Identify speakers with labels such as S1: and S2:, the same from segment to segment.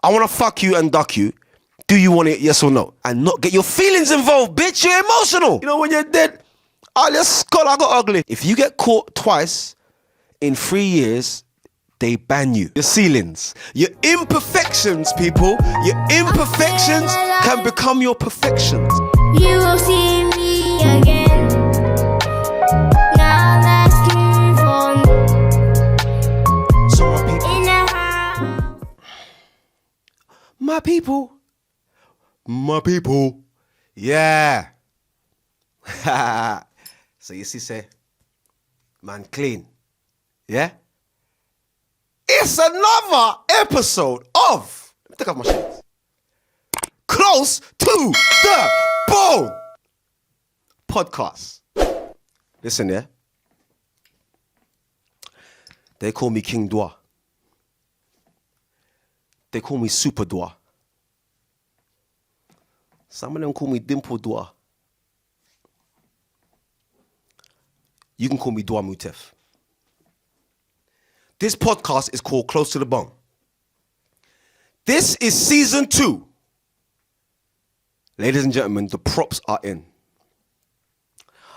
S1: I want to fuck you and duck you. Do you want it, yes or no? And not get your feelings involved, bitch. You're emotional. You know, when you're dead, I got ugly. If you get caught twice in 3 years, they ban you. Your ceilings, your imperfections, people. Your imperfections can become your perfections.
S2: You will see me again. Now let's move on.
S1: So my people.
S2: In the house.
S1: My people. My people. Yeah. So you see, say, man clean. Yeah? It's another episode of, let me take off my shades. Close to the Bone podcast. Listen, yeah? They call me King Dwa. They call me Super Dwa. Some of them call me Dimple Dwa. You can call me Dwa Mutef. This podcast is called Close to the Bone. This is season 2. Ladies and gentlemen, the props are in.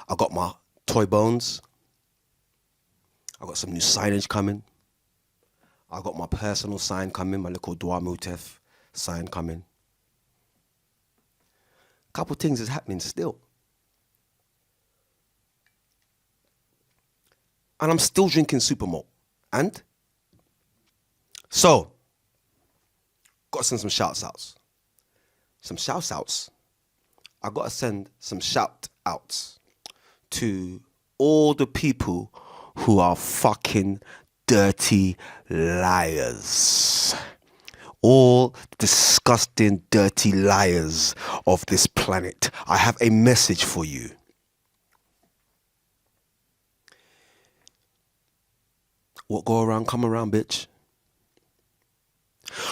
S1: I got my toy bones. I got some new signage coming. I got my personal sign coming, my little Dwa Mutef sign coming. Couple things is happening still. And I'm still drinking super malt. And so, got to send some shouts outs. Some shouts outs. I got to send some shout outs to all the people who are fucking dirty liars. All disgusting, dirty liars of this planet. I have a message for you. What go around, come around, bitch.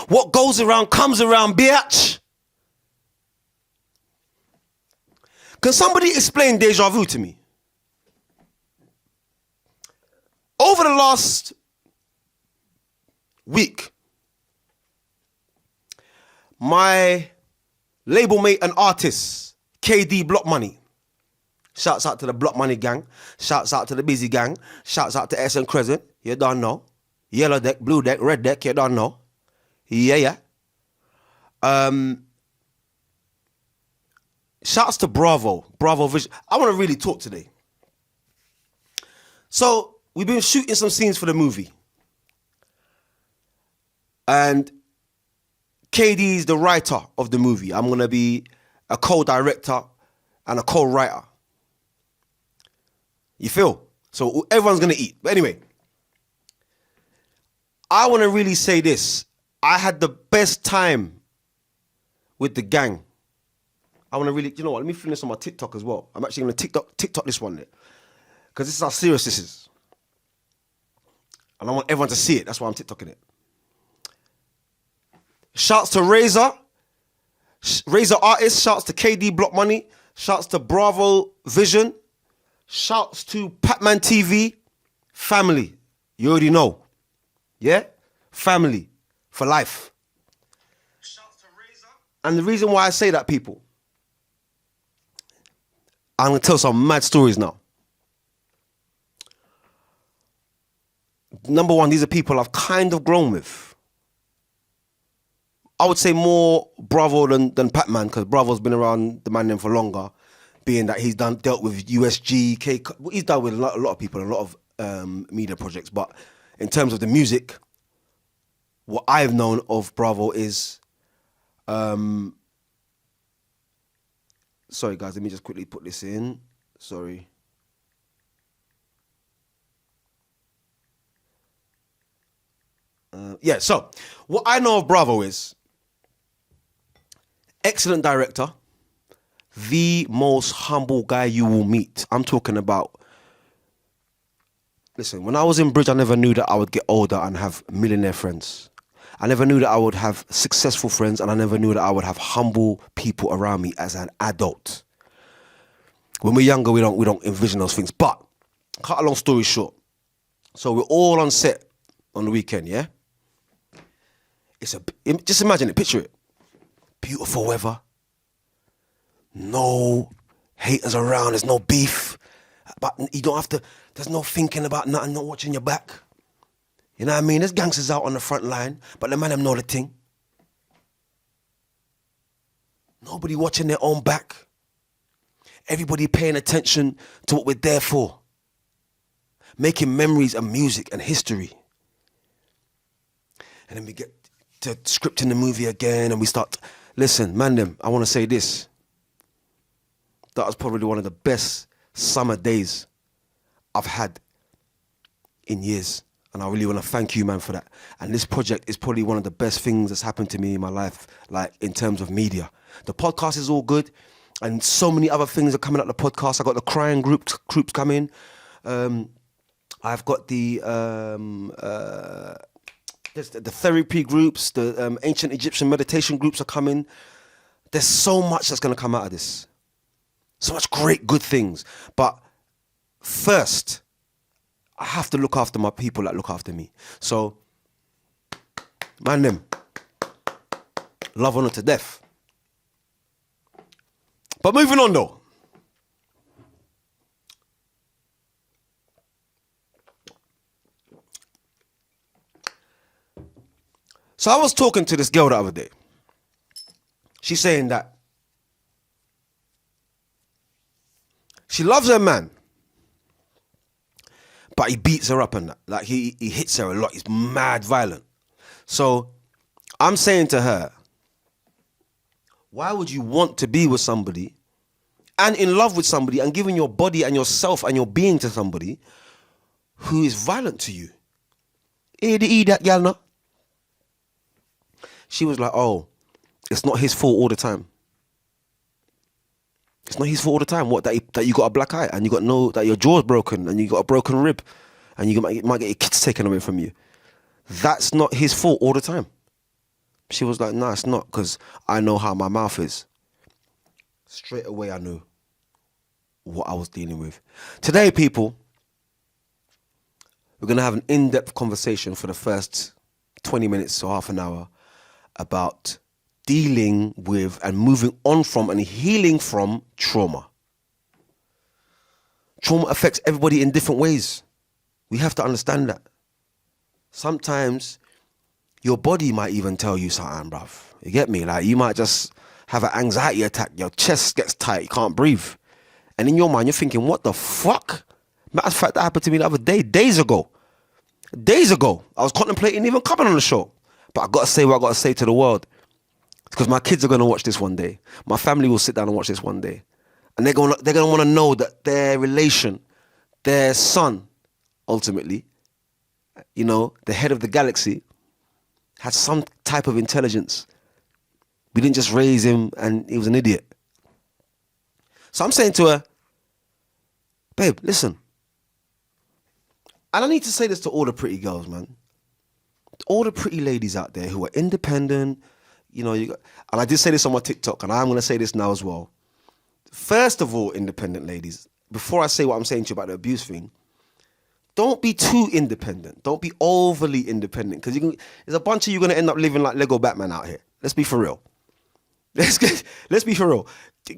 S1: What goes around, comes around, bitch. Can somebody explain deja vu to me? Over the last week, my label mate and artist, KD Block Money. Shouts out to the Block Money gang. Shouts out to the Busy gang. Shouts out to SN Crescent. You don't know. Yellow deck, blue deck, red deck. You don't know. Yeah. Shouts to Bravo Vision. I want to really talk today. So we've been shooting some scenes for the movie. And KD is the writer of the movie. I'm going to be a co-director and a co-writer. You feel? So everyone's going to eat. But anyway, I want to really say this. I had the best time with the gang. I want to really, you know what, let me film this on my TikTok as well. I'm actually going to TikTok this one. Because this is how serious this is. And I want everyone to see it. That's why I'm TikToking it. Shouts to Razor Artist. Shouts to KD Block Money. Shouts to Bravo Vision. Shouts to Patman TV. Family. You already know. Yeah? Family. For life. Shouts to Razor. And the reason why I say that, people, I'm going to tell some mad stories now. Number one, these are people I've kind of grown with. I would say more Bravo than Patman, because Bravo's been around the man name for longer, being that he's dealt with USG, he's dealt with a lot of people, a lot of media projects. But in terms of the music, what I've known of Bravo is, sorry guys, let me just quickly put this in. Sorry. So what I know of Bravo is excellent director, the most humble guy you will meet. I'm talking about, listen, when I was in Bridge, I never knew that I would get older and have millionaire friends. I never knew that I would have successful friends, and I never knew that I would have humble people around me as an adult. When we're younger, we don't envision those things. But cut a long story short, so we're all on set on the weekend, yeah? Just imagine it, picture it. Beautiful weather. No haters around, there's no beef. But you don't have to, there's no thinking about nothing, not watching your back. You know what I mean? There's gangsters out on the front line, but the man them know the thing. Nobody watching their own back. Everybody paying attention to what we're there for. Making memories and music and history. And then we get to scripting the movie again and we start, listen, man them, I want to say this. That was probably one of the best summer days I've had in years. And I really want to thank you, man, for that. And this project is probably one of the best things that's happened to me in my life, like in terms of media. The podcast is all good. And so many other things are coming out of the podcast. I got the crying groups coming. I've got the therapy groups, the ancient Egyptian meditation groups are coming. There's so much that's going to come out of this. So much great, good things. But first, I have to look after my people that look after me. So, man them, love honor to death. But moving on though. So I was talking to this girl the other day. She's saying that she loves her man, but he beats her up and that. Like he hits her a lot. He's mad violent. So I'm saying to her, why would you want to be with somebody and in love with somebody and giving your body and yourself and your being to somebody who is violent to you? That gal, no? She was like, oh, it's not his fault all the time. It's not his fault all the time. What, that you got a black eye and you got that your jaw's broken and you got a broken rib and you might get your kids taken away from you. That's not his fault all the time. She was like, no, it's not, because I know how my mouth is. Straight away I knew what I was dealing with. Today, people, we're going to have an in-depth conversation for the first 20 minutes or half an hour about dealing with and moving on from and healing from trauma. Trauma affects everybody in different ways. We have to understand that. Sometimes your body might even tell you something, bruv. You get me? Like, you might just have an anxiety attack. Your chest gets tight. You can't breathe. And in your mind, you're thinking, what the fuck? Matter of fact, that happened to me the other day, days ago. I was contemplating even coming on the show. But I got to say what I got to say to the world. Because my kids are going to watch this one day. My family will sit down and watch this one day. And they're going to want to know that their relation, their son, ultimately, you know, the head of the galaxy, had some type of intelligence. We didn't just raise him and he was an idiot. So I'm saying to her, babe, listen. And I need to say this to all the pretty girls, man. All the pretty ladies out there who are independent, you know, and I did say this on my TikTok, and I'm going to say this now as well. First of all, independent ladies, before I say what I'm saying to you about the abuse thing, don't be too independent. Don't be overly independent, because there's a bunch of you going to end up living like Lego Batman out here. Let's be for real. Let's be for real.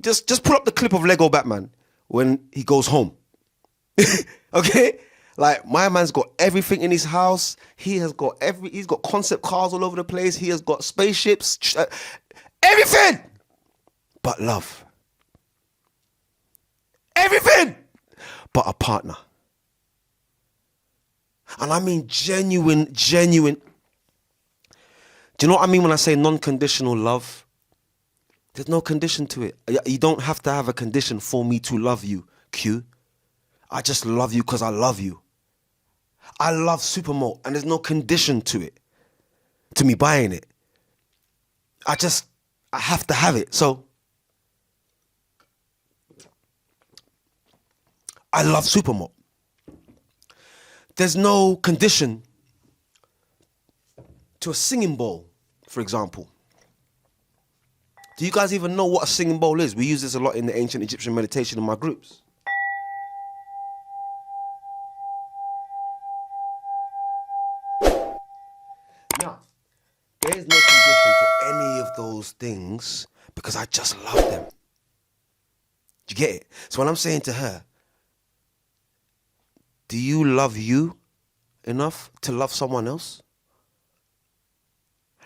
S1: Just pull up the clip of Lego Batman when he goes home. Okay? Like, my man's got everything in his house. He's got concept cars all over the place. He has got spaceships, everything but love. Everything but a partner. And I mean genuine. Do you know what I mean when I say non-conditional love? There's no condition to it. You don't have to have a condition for me to love you, Q. I just love you because I love you. I love Supermalt, and there's no condition to it, to me buying it. I have to have it. So, I love Supermalt. There's no condition to a singing bowl, for example. Do you guys even know what a singing bowl is? We use this a lot in the ancient Egyptian meditation in my groups. Now, there's those things because I just love them. Do you get it? So when I'm saying to her, do you love you enough to love someone else?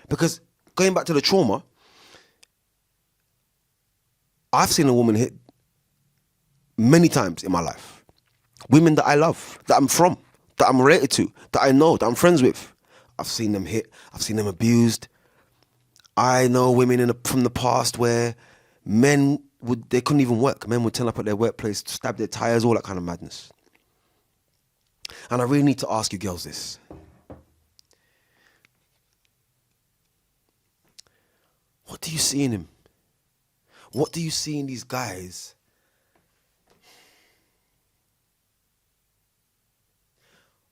S1: Because going back to the trauma, I've seen a woman hit many times in my life. Women that I love, that I'm from, that I'm related to, that I know, that I'm friends with. I've seen them hit. I've seen them abused. I know women from the past where they couldn't even work. Men would turn up at their workplace, stab their tires, all that kind of madness. And I really need to ask you girls this. What do you see in him? What do you see in these guys?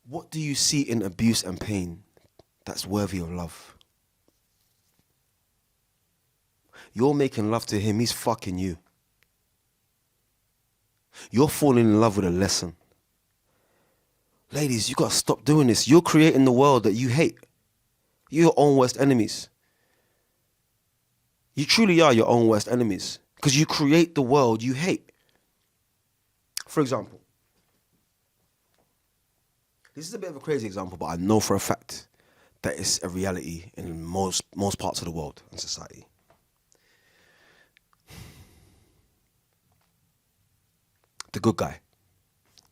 S1: What do you see in abuse and pain that's worthy of love? You're making love to him, he's fucking you. You're falling in love with a lesson. Ladies, you gotta stop doing this. You're creating the world that you hate. You're your own worst enemies. You truly are your own worst enemies because you create the world you hate. For example, this is a bit of a crazy example, but I know for a fact that it's a reality in most parts of the world and society. The good guy,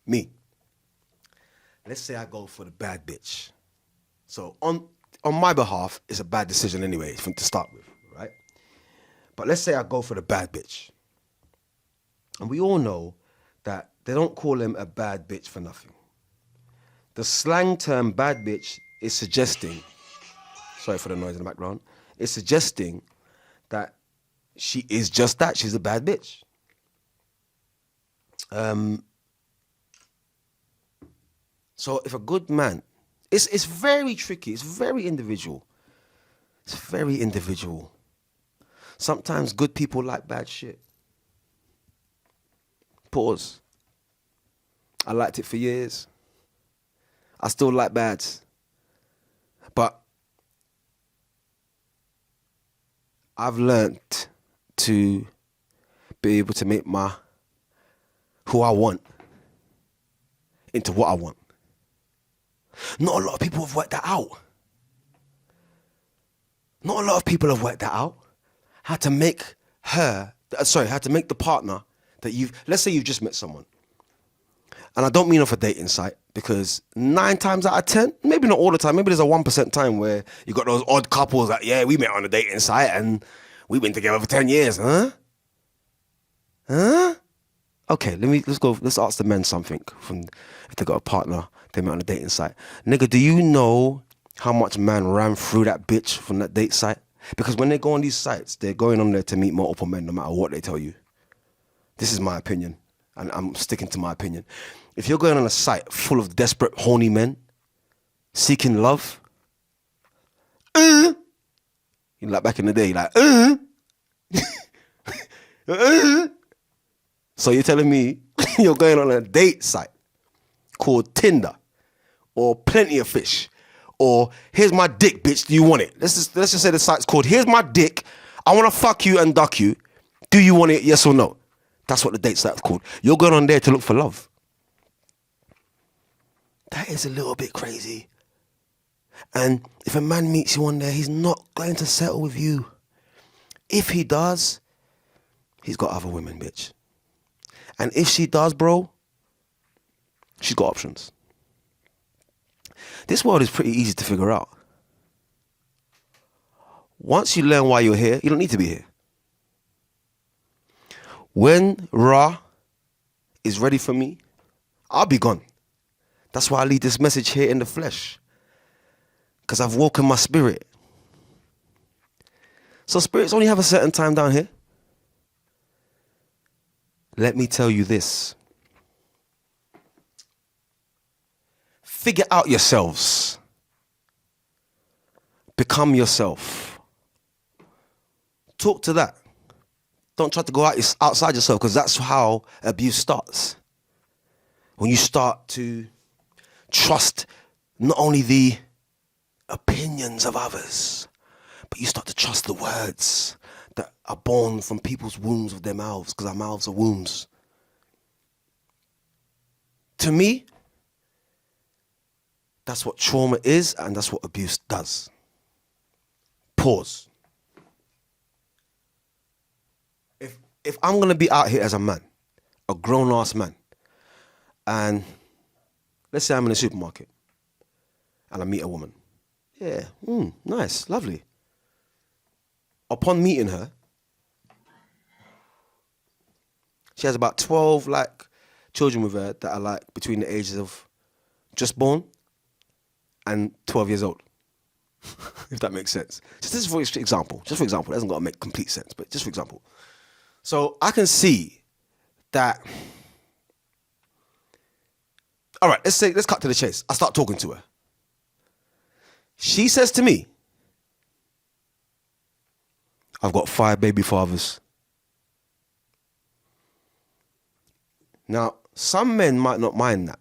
S1: me. Let's say I go for the bad bitch. So on my behalf, it's a bad decision anyway, to start with, right? But let's say I go for the bad bitch. And we all know that they don't call him a bad bitch for nothing. The slang term bad bitch is suggesting, sorry for the noise in the background, it's suggesting that she is just that, she's a bad bitch. So if a good man, it's very tricky, it's very individual. It's very individual. Sometimes good people like bad shit. Pause. I liked it for years. I still like bads. But I've learnt to be able to make who I want into what I want. Not a lot of people have worked that out. Not a lot of people have worked that out. How to make the partner that let's say you've just met someone. And I don't mean off a dating site, because 9 times out of 10, maybe not all the time, maybe there's a 1% time where you got those odd couples that, yeah, we met on a dating site and we've been together for 10 years, huh? Okay, let's ask the men something if they got a partner, they met on a dating site. Nigga, do you know how much man ran through that bitch from that date site? Because when they go on these sites, they're going on there to meet multiple men no matter what they tell you. This is my opinion, and I'm sticking to my opinion. If you're going on a site full of desperate, horny men seeking love, like back in the day, like, So you're telling me you're going on a date site called Tinder or Plenty of Fish or here's my dick, bitch, do you want it? Let's just say the site's called here's my dick, I want to fuck you and duck you. Do you want it, yes or no? That's what the date site's called. You're going on there to look for love. That is a little bit crazy. And if a man meets you on there, he's not going to settle with you. If he does, he's got other women, bitch. And if she does, bro, she's got options. This world is pretty easy to figure out. Once you learn why you're here, you don't need to be here. When Ra is ready for me, I'll be gone. That's why I leave this message here in the flesh. Because I've woken my spirit. So spirits only have a certain time down here. Let me tell you this. Figure out yourselves. Become yourself. Talk to that. Don't try to go outside yourself, because that's how abuse starts. When you start to trust not only the opinions of others, But you start to trust the words that are born from people's wombs of their mouths, because our mouths are wombs. To me, that's what trauma is, and that's what abuse does. Pause. If I'm going to be out here as a man, a grown-ass man, and let's say I'm in a supermarket, and I meet a woman. Yeah, nice, lovely. Upon meeting her, she has about 12 children with her that are between the ages of just born and 12 years old. If that makes sense. Just this is for example. Just for example. It doesn't got to make complete sense, but just for example. So I can see that. All right, let's cut to the chase. I start talking to her. She says to me, I've got 5 baby fathers. Now, some men might not mind that.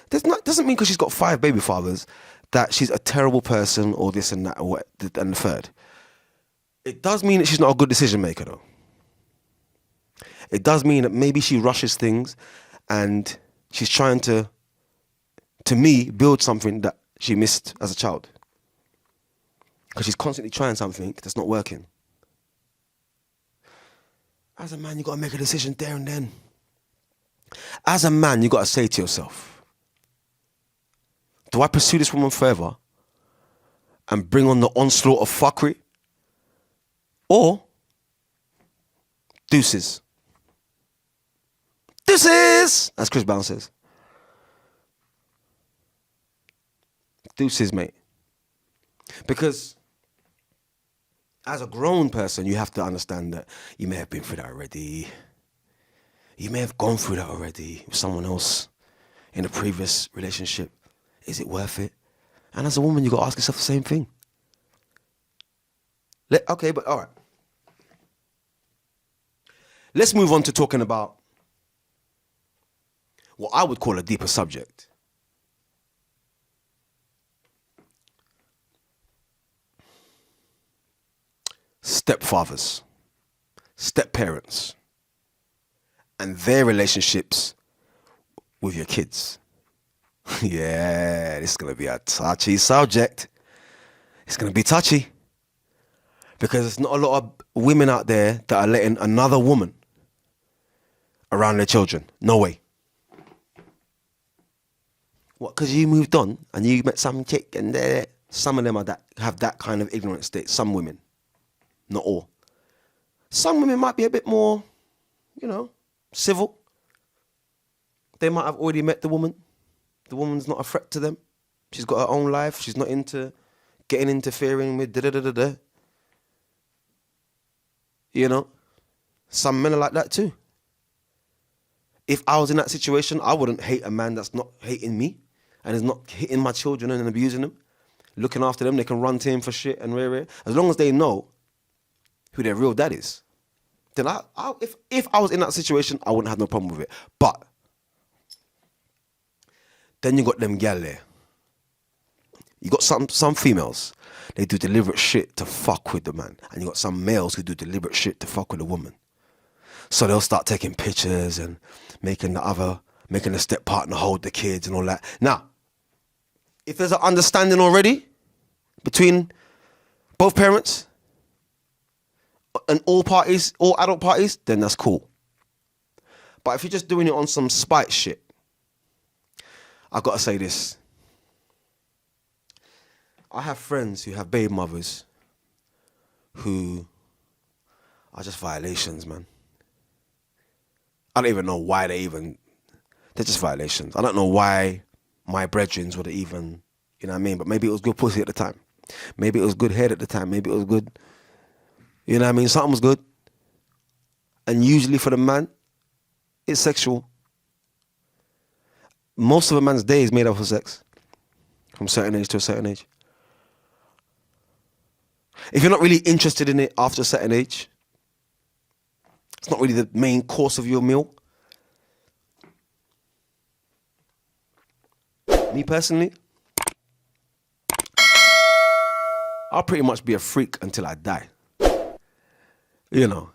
S1: Doesn't mean because she's got 5 baby fathers that she's a terrible person or this and that or and the third. It does mean that she's not a good decision maker though. It does mean that maybe she rushes things and she's trying to me, build something that she missed as a child. Because she's constantly trying something that's not working. As a man, you got to make a decision there and then. As a man, you got to say to yourself, do I pursue this woman forever and bring on the onslaught of fuckery? Or deuces? Deuces! As Chris Brown says. Deuces, mate. Because as a grown person, you have to understand that you may have been through that already. You may have gone through that already with someone else in a previous relationship. Is it worth it? And as a woman, you got to ask yourself the same thing. Okay, but all right. Let's move on to talking about what I would call a deeper subject. Stepfathers, stepparents, and their relationships with your kids. Yeah, this is going to be a touchy subject. It's going to be touchy. Because there's not a lot of women out there that are letting another woman around their children. No way. What, because you moved on and you met some chick and some of them have that kind of ignorant state. Some women. Not all. Some women might be a bit more, civil. They might have already met the woman. The woman's not a threat to them. She's got her own life. She's not into getting interfering with da-da-da-da-da. Some men are like that too. If I was in that situation, I wouldn't hate a man that's not hating me and is not hitting my children and abusing them, looking after them. They can run to him for shit and rare. As long as they know who their real dad is. Then if I was in that situation, I wouldn't have no problem with it. But then you got them gal there. You got some females, they do deliberate shit to fuck with the man. And you got some males who do deliberate shit to fuck with the woman. So they'll start taking pictures and making the step partner hold the kids and all that. Now, if there's an understanding already between both parents and all adult parties, then that's cool. But if you're just doing it on some spite shit, I've got to say this. I have friends who have baby mothers who are just violations, man. I don't even know why they're just violations. I don't know why my brethrens would even, you know what I mean? But maybe it was good pussy at the time. Maybe it was good head at the time. Maybe it was good, you know what I mean? Something was good. And usually for the man, it's sexual. Most of a man's day is made up of sex. From a certain age to a certain age. If you're not really interested in it after a certain age, it's not really the main course of your meal. Me personally, I'll pretty much be a freak until I die. You know,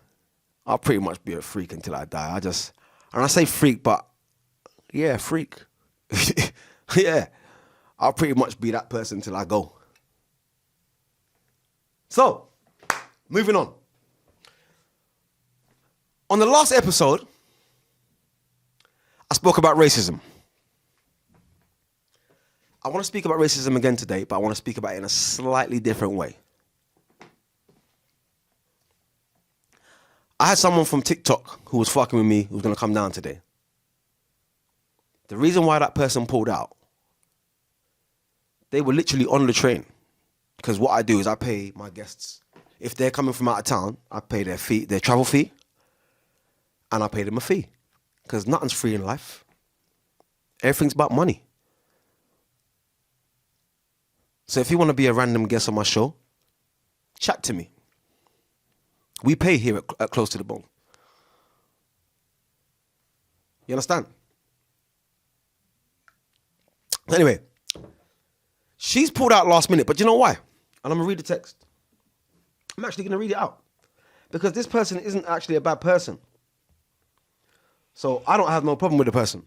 S1: I'll pretty much be a freak until I die. And I say freak, but yeah, freak. Yeah, I'll pretty much be that person till I go. So, moving on. On the last episode, I spoke about racism. I want to speak about racism again today, but I want to speak about it in a slightly different way. I had someone from TikTok who was fucking with me who was going to come down today. The reason why that person pulled out, they were literally on the train. Because what I do is I pay my guests. If they're coming from out of town, I pay their fee, their travel fee, and I pay them a fee. Because nothing's free in life. Everything's about money. So if you want to be a random guest on my show, chat to me. We pay here at Close to the Bone. You understand? Anyway, she's pulled out last minute, but you know why? And I'm going to read the text. I'm actually going to read it out. Because this person isn't actually a bad person. So I don't have no problem with the person.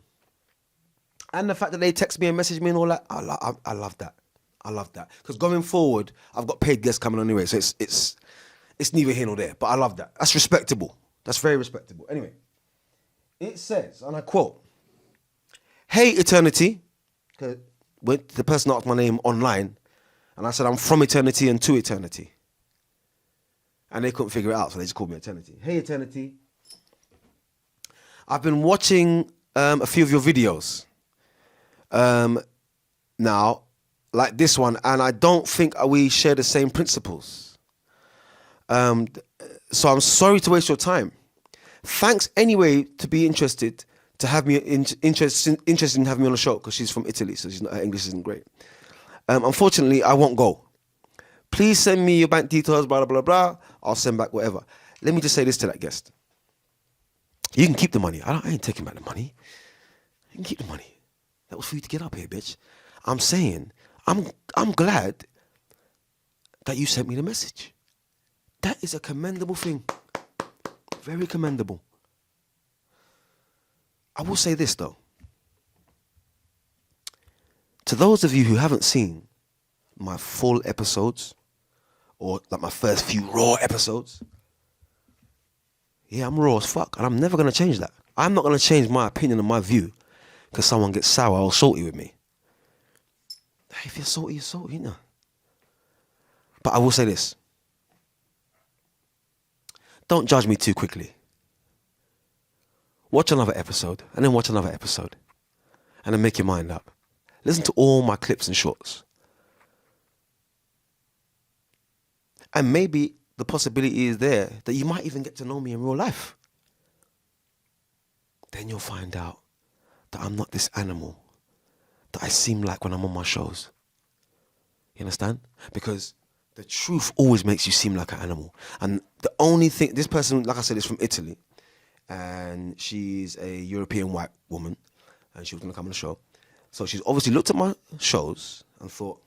S1: And the fact that they text me and message me and all that, I love that. I love that. Because going forward, I've got paid guests coming on anyway, so it's neither here nor there. But I love that. That's respectable. That's very respectable. Anyway, it says, and I quote, "Hey, Eternity." When the person asked my name online, and I said, I'm from Eternity and to Eternity. And they couldn't figure it out, so they just called me Eternity. "Hey, Eternity. I've been watching a few of your videos now, like this one, and I don't think we share the same principles. So I'm sorry to waste your time. Thanks anyway to be interested to have me interested in having me on the show, because she's from Italy, so her English isn't great. Unfortunately, I won't go. Please send me your bank details, blah, blah, blah, blah. I'll send back whatever." Let me just say this to that guest. You can keep the money. I ain't taking back the money. You can keep the money. That was for you to get up here, bitch. I'm saying, I'm glad that you sent me the message. That is a commendable thing. Very commendable. I will say this, though. To those of you who haven't seen my full episodes, or like my first few raw episodes, yeah, I'm raw as fuck, and I'm never going to change that. I'm not going to change my opinion and my view because someone gets sour or salty with me. If you're salty, you're salty, you know. But I will say this. Don't judge me too quickly. Watch another episode, and then watch another episode, and then make your mind up. Listen to all my clips and shorts. And maybe the possibility is there that you might even get to know me in real life. Then you'll find out that I'm not this animal that I seem like when I'm on my shows. You understand? Because the truth always makes you seem like an animal. And the only thing, this person, like I said, is from Italy. And she's a European white woman. And she was going to come on the show. So she's obviously looked at my shows and thought,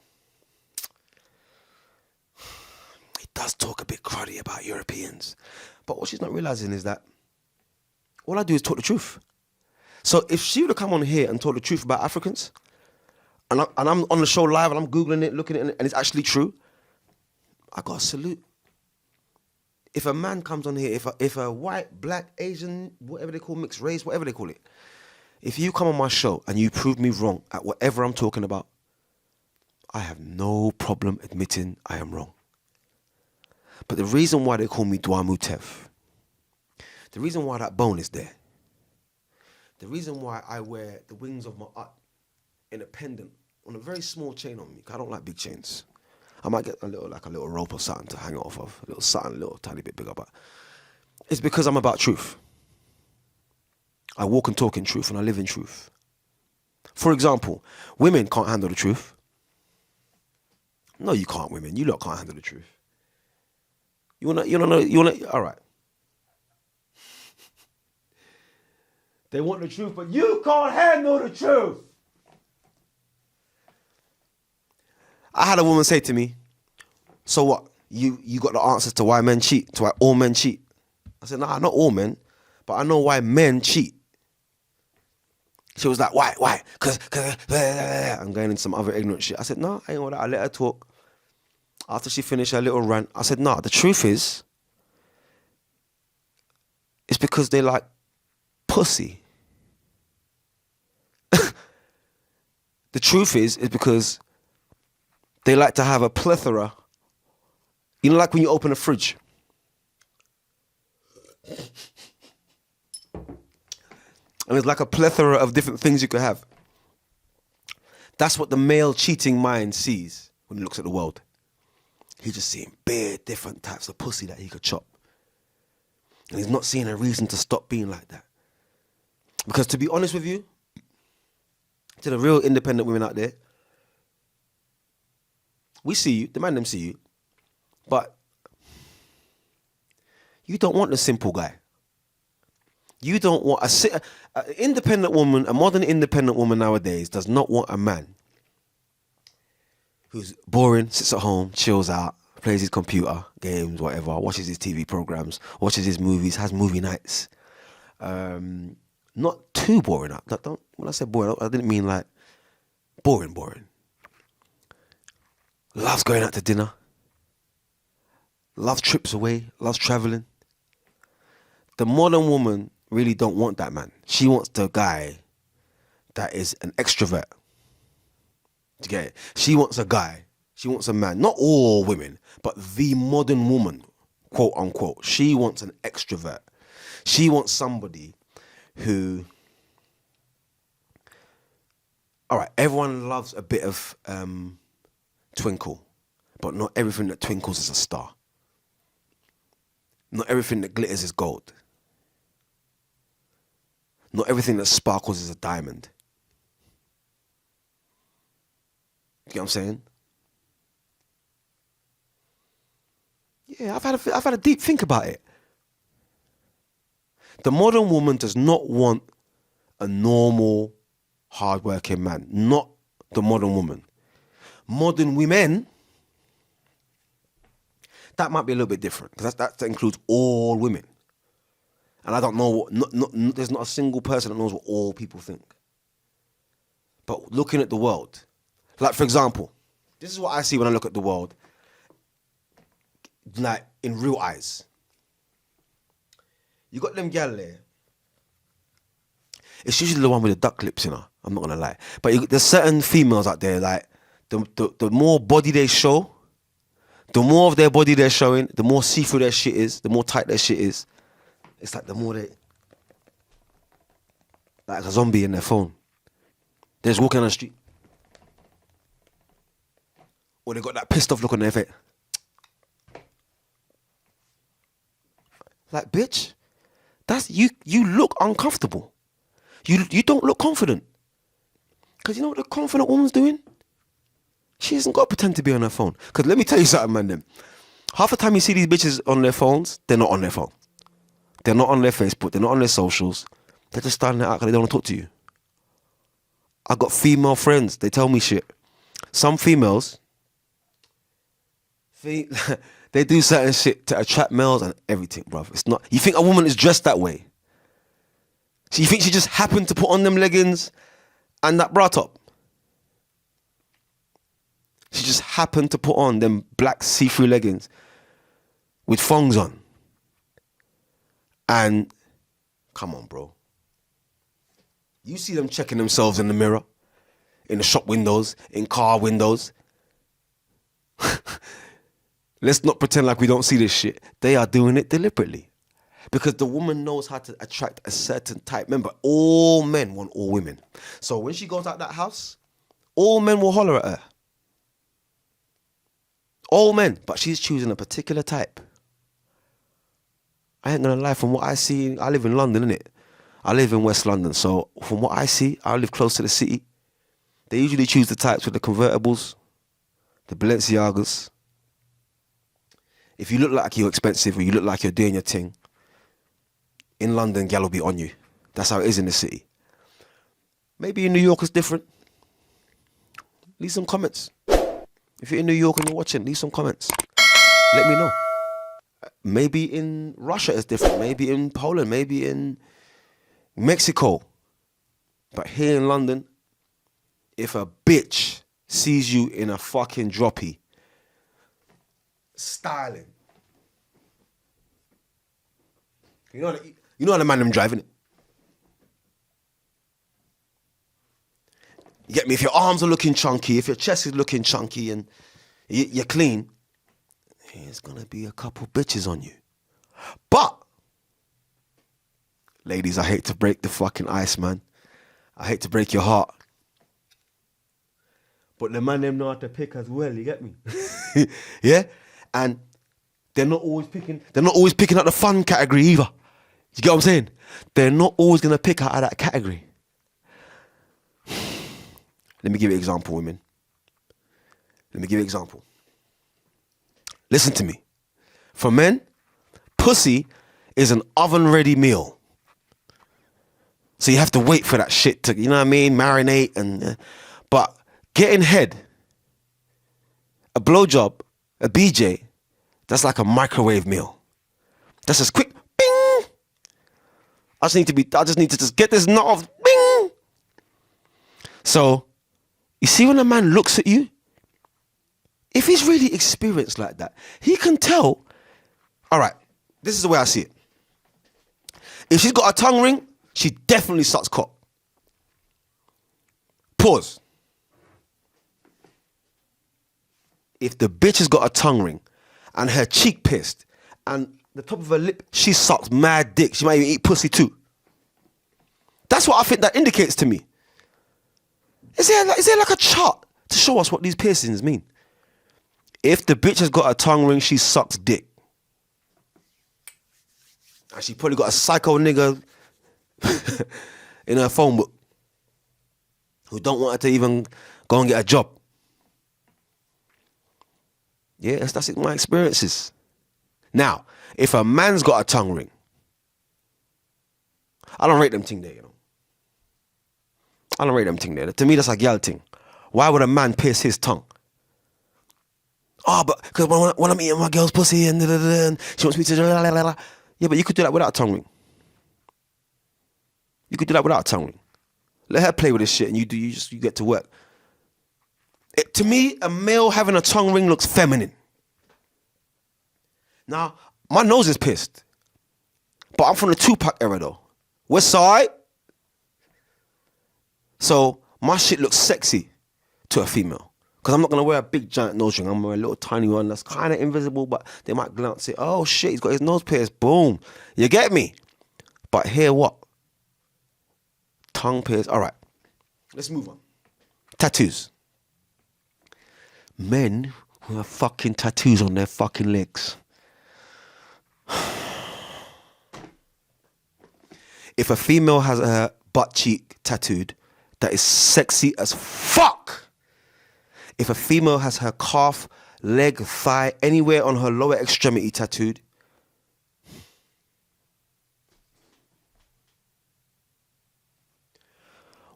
S1: he does talk a bit cruddy about Europeans. But what she's not realizing is that all I do is talk the truth. So if she would have come on here and told the truth about Africans, and I'm on the show live and I'm Googling it, looking at it, and it's actually true, I got to salute. If a man comes on here, if a white, black, Asian, whatever they call mixed race, whatever they call it, if you come on my show and you prove me wrong at whatever I'm talking about, I have no problem admitting I am wrong. But the reason why they call me Dwa Mutev, the reason why that bone is there, the reason why I wear the wings of my art in a pendant on a very small chain on me, because I don't like big chains. I might get a little rope or something to hang it off of, a little something, a little tiny bit bigger, but it's because I'm about truth. I walk and talk in truth, and I live in truth. For example, women can't handle the truth. No, you can't, women. You lot can't handle the truth. You wanna, all right. They want the truth, but you can't handle the truth. I had a woman say to me, so what? You got the answers to why men cheat, to why all men cheat. I said, nah, not all men, but I know why men cheat. She was like, why? Cause I'm going into some other ignorant shit. I said, no, I ain't all that. I let her talk. After she finished her little rant, I said, nah, the truth is, it's because they like pussy. The truth is because they like to have a plethora. You know, like when you open a fridge. And there's like a plethora of different things you could have. That's what the male cheating mind sees when he looks at the world. He's just seeing bare different types of pussy that he could chop. And he's not seeing a reason to stop being like that. Because to be honest with you, to the real independent women out there, we see you, the man them see you, but you don't want the simple guy. You don't want an independent woman, a modern independent woman nowadays does not want a man who's boring, sits at home, chills out, plays his computer, games, whatever, watches his TV programs, watches his movies, has movie nights. Not too boring. When I said boring, I didn't mean like boring. Loves going out to dinner. Loves trips away. Loves traveling. The modern woman really don't want that man. She wants the guy that is an extrovert. Do you get it? She wants a guy. She wants a man. Not all women, but the modern woman, quote unquote. She wants an extrovert. She wants somebody who... All right, everyone loves a bit of twinkle, but not everything that twinkles is a star. Not everything that glitters is gold. Not everything that sparkles is a diamond. You get what I'm saying? Yeah, I've had a deep think about it. The modern woman does not want a normal, hard-working man. Not the modern woman. Modern women, that might be a little bit different because that includes all women. And I don't know, there's not a single person that knows what all people think. But looking at the world, like for example, this is what I see when I look at the world, like in real eyes. You got them gal there. It's usually the one with the duck lips, you know. I'm not gonna lie. But there's certain females out there, like the more body they show, the more of their body they're showing, the more see-through their shit is, the more tight their shit is. It's like the more they, like a zombie in their phone. They're just walking on the street. Or they got that pissed off look on their face. Like, bitch, that's you look uncomfortable. You don't look confident. Because you know what the confident woman's doing? She hasn't got to pretend to be on her phone. Because let me tell you something, man, them. Half the time you see these bitches on their phones, they're not on their phone. They're not on their Facebook. They're not on their socials. They're just standing there out because they don't want to talk to you. I got female friends. They tell me shit. Some females, they do certain shit to attract males and everything, bruv. It's not. You think a woman is dressed that way? So you think she just happened to put on them leggings and that bra top? She just happened to put on them black see-through leggings with thongs on. And come on, bro. You see them checking themselves in the mirror, in the shop windows, in car windows. Let's not pretend like we don't see this shit. They are doing it deliberately. Because the woman knows how to attract a certain type. Remember, all men want all women. So when she goes out that house, all men will holler at her. All men. But she's choosing a particular type. I ain't gonna lie, from what I see, I live in London, innit? I live in West London, so from what I see, I live close to the city. They usually choose the types with the convertibles, the Balenciagas. If you look like you're expensive or you look like you're doing your thing, in London, gal will be on you. That's how it is in the city. Maybe in New York it's different. Leave some comments. If you're in New York and you're watching, leave some comments. let me know. Maybe in Russia it's different. Maybe in Poland. Maybe in Mexico. But here in London, if a bitch sees you in a fucking droppy, styling, you know the man them driving it. You get me? If your arms are looking chunky, if your chest is looking chunky and you're clean, there's gonna be a couple bitches on you. But, ladies, I hate to break the fucking ice, man. I hate to break your heart. But the man them know how to pick as well, you get me? Yeah? And they're not always picking out the fun category either. You get what I'm saying? They're not always gonna pick out of that category. Let me give you an example, women. Let me give you an example. Listen to me. For men, pussy is an oven-ready meal. So you have to wait for that shit to, you know what I mean, marinate and... but getting head, a blowjob, a BJ, that's like a microwave meal. That's just quick, bing! I just need to just get this nut off, bing! So... you see when a man looks at you, if he's really experienced like that, he can tell, all right, this is the way I see it. If she's got a tongue ring, she definitely sucks cock. Pause. If the bitch has got a tongue ring and her cheek pierced and the top of her lip, she sucks mad dick. She might even eat pussy too. That's what I think that indicates to me. Is there like a chart to show us what these piercings mean? If the bitch has got a tongue ring, she sucks dick. And she probably got a psycho nigga in her phone book who don't want her to even go and get a job. Yeah, that's my experiences. Now, if a man's got a tongue ring, I don't rate them thing there, you know. I don't rate them thing there. To me, that's a gal thing. Why would a man pierce his tongue? Oh, but because when I'm eating my girl's pussy and she wants me to... Yeah, but you could do that without a tongue ring. You could do that without a tongue ring. Let her play with this shit and you get to work. To me, a male having a tongue ring looks feminine. Now, my nose is pissed. But I'm from the Tupac era though. West Side. So my shit looks sexy to a female. Because I'm not going to wear a big giant nose ring. I'm going to wear a little tiny one that's kind of invisible, but they might glance and say, oh shit, he's got his nose pierced. Boom. You get me? But here what? Tongue pierced. All right. Let's move on. Tattoos. Men who have fucking tattoos on their fucking legs. If a female has her butt cheek tattooed, that is sexy as fuck. If a female has her calf, leg, thigh, anywhere on her lower extremity tattooed,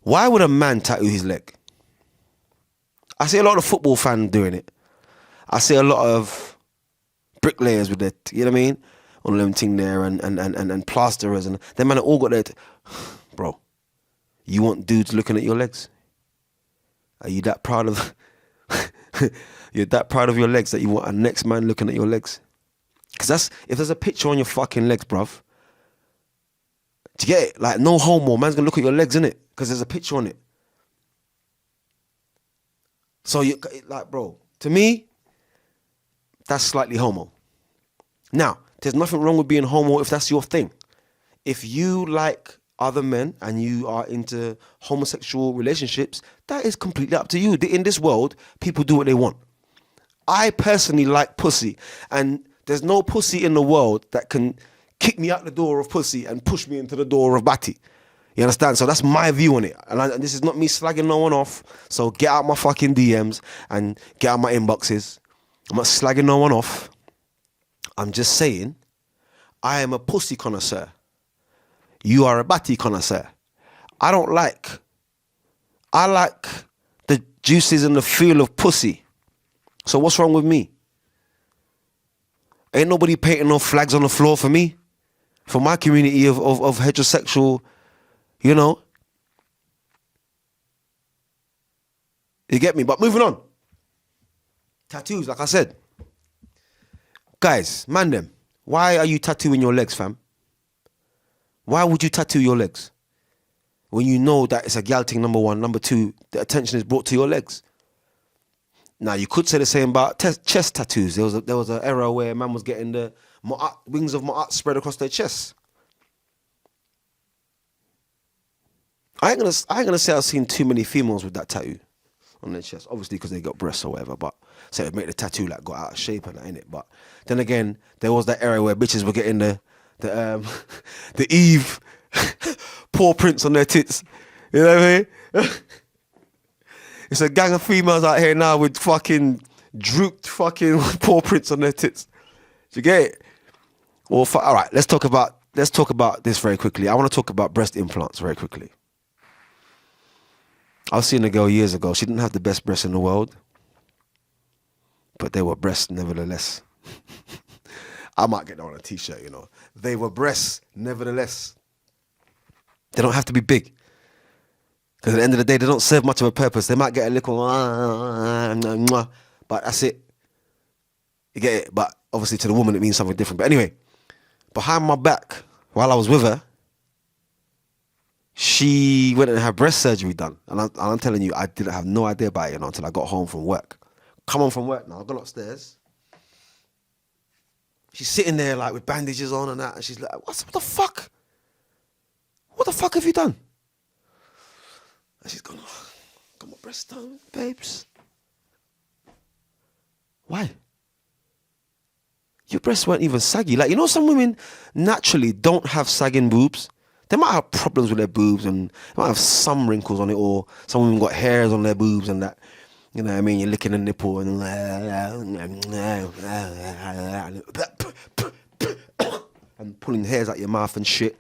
S1: why would a man tattoo his leg? I see a lot of football fans doing it. I see a lot of bricklayers with it, you know what I mean? On them thing there and plasterers and them man all got their... Bro, you want dudes looking at your legs? Are you that proud of... You're that proud of your legs that you want a next man looking at your legs? Because that's... If there's a picture on your fucking legs, bruv, do you get it? Like, no homo, man's gonna look at your legs, innit? Because there's a picture on it. So, you like, bro, to me, that's slightly homo. Now, there's nothing wrong with being homo if that's your thing. If you like other men and you are into homosexual relationships, that is completely up to you. In this world, people do what they want. I personally like pussy, and there's no pussy in the world that can kick me out the door of pussy and push me into the door of batty. You understand? So that's my view on it. And this is not me slagging no one off. So get out my fucking DMs and get out my inboxes. I'm not slagging no one off. I'm just saying, I am a pussy connoisseur. You are a batty connoisseur. I like the juices and the feel of pussy. So what's wrong with me? Ain't nobody painting no flags on the floor for me. For my community of heterosexual, you know. You get me? But moving on. Tattoos, like I said. Guys, man them, why are you tattooing your legs, fam? Why would you tattoo your legs? When you know that it's a gal thing, number one. Number two, the attention is brought to your legs. Now, you could say the same about chest tattoos. There was an era where a man was getting the wings of Ma'at spread across their chest. I ain't gonna say I've seen too many females with that tattoo on their chest. Obviously, because they got breasts or whatever. But say it make the tattoo like got out of shape and that, innit? But then again, there was that era where bitches were getting the Eve paw prints on their tits. You know what I mean? It's a gang of females out here now with fucking drooped fucking paw prints on their tits. Do you get it? Well, all right, let's talk about this very quickly. I want to talk about breast implants very quickly. I was seeing a girl years ago. She didn't have the best breasts in the world, but they were breasts nevertheless. I might get that on a t-shirt, you know. They were breasts nevertheless. They don't have to be big. Because at the end of the day, they don't serve much of a purpose. They might get a little, but that's it. You get it? But obviously to the woman, it means something different. But anyway, behind my back, while I was with her, she went and had breast surgery done. And I'm telling you, I didn't have no idea about it, you know, until I got home from work. Come home from work now, I've gone upstairs. She's sitting there like with bandages on and that. And she's like, what the fuck? What the fuck have you done? And she's gone, oh, got my breast done, babes. Why? Your breasts weren't even saggy. Like, you know, some women naturally don't have sagging boobs. They might have problems with their boobs and they might have some wrinkles on it, or some women got hairs on their boobs and that. You know what I mean? You're licking a nipple and and pulling hairs out your mouth and shit.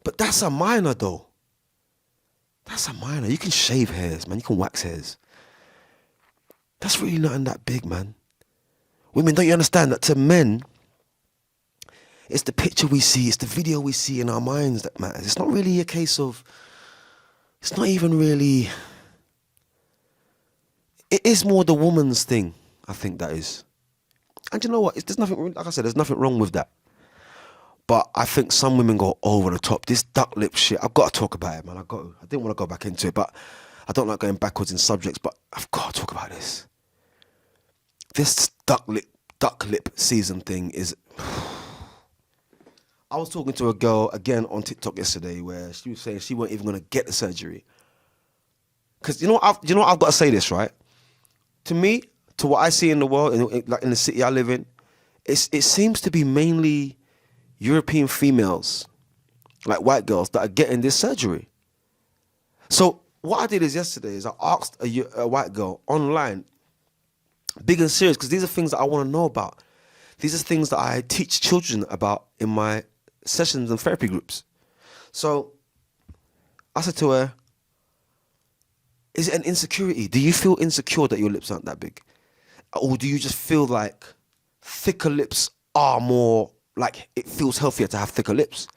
S1: But that's a minor though. That's a minor. You can shave hairs, man. You can wax hairs. That's really nothing that big, man. Women, don't you understand that to men, it's the picture we see, it's the video we see in our minds that matters. It's not really a case of, it's not even really, it is more the woman's thing, I think that is. And you know what, there's nothing, like I said, there's nothing wrong with that. But I think some women go over the top. This duck lip shit, I've got to talk about it, man. I didn't want to go back into it, but I don't like going backwards in subjects, but I've got to talk about this. This duck lip season thing is... I was talking to a girl, again, on TikTok yesterday, where she was saying she wasn't even going to get the surgery. Because, you know what I've got to say this, right? To me, to what I see in the world, like in the city I live in, it seems to be mainly European females, like white girls, that are getting this surgery. So what I did yesterday is I asked a white girl online, big and serious, because these are things that I want to know about. These are things that I teach children about in my sessions and therapy groups. So I said to her, is it an insecurity? Do you feel insecure that your lips aren't that big? Or do you just feel like thicker lips are more, like it feels healthier to have thicker lips?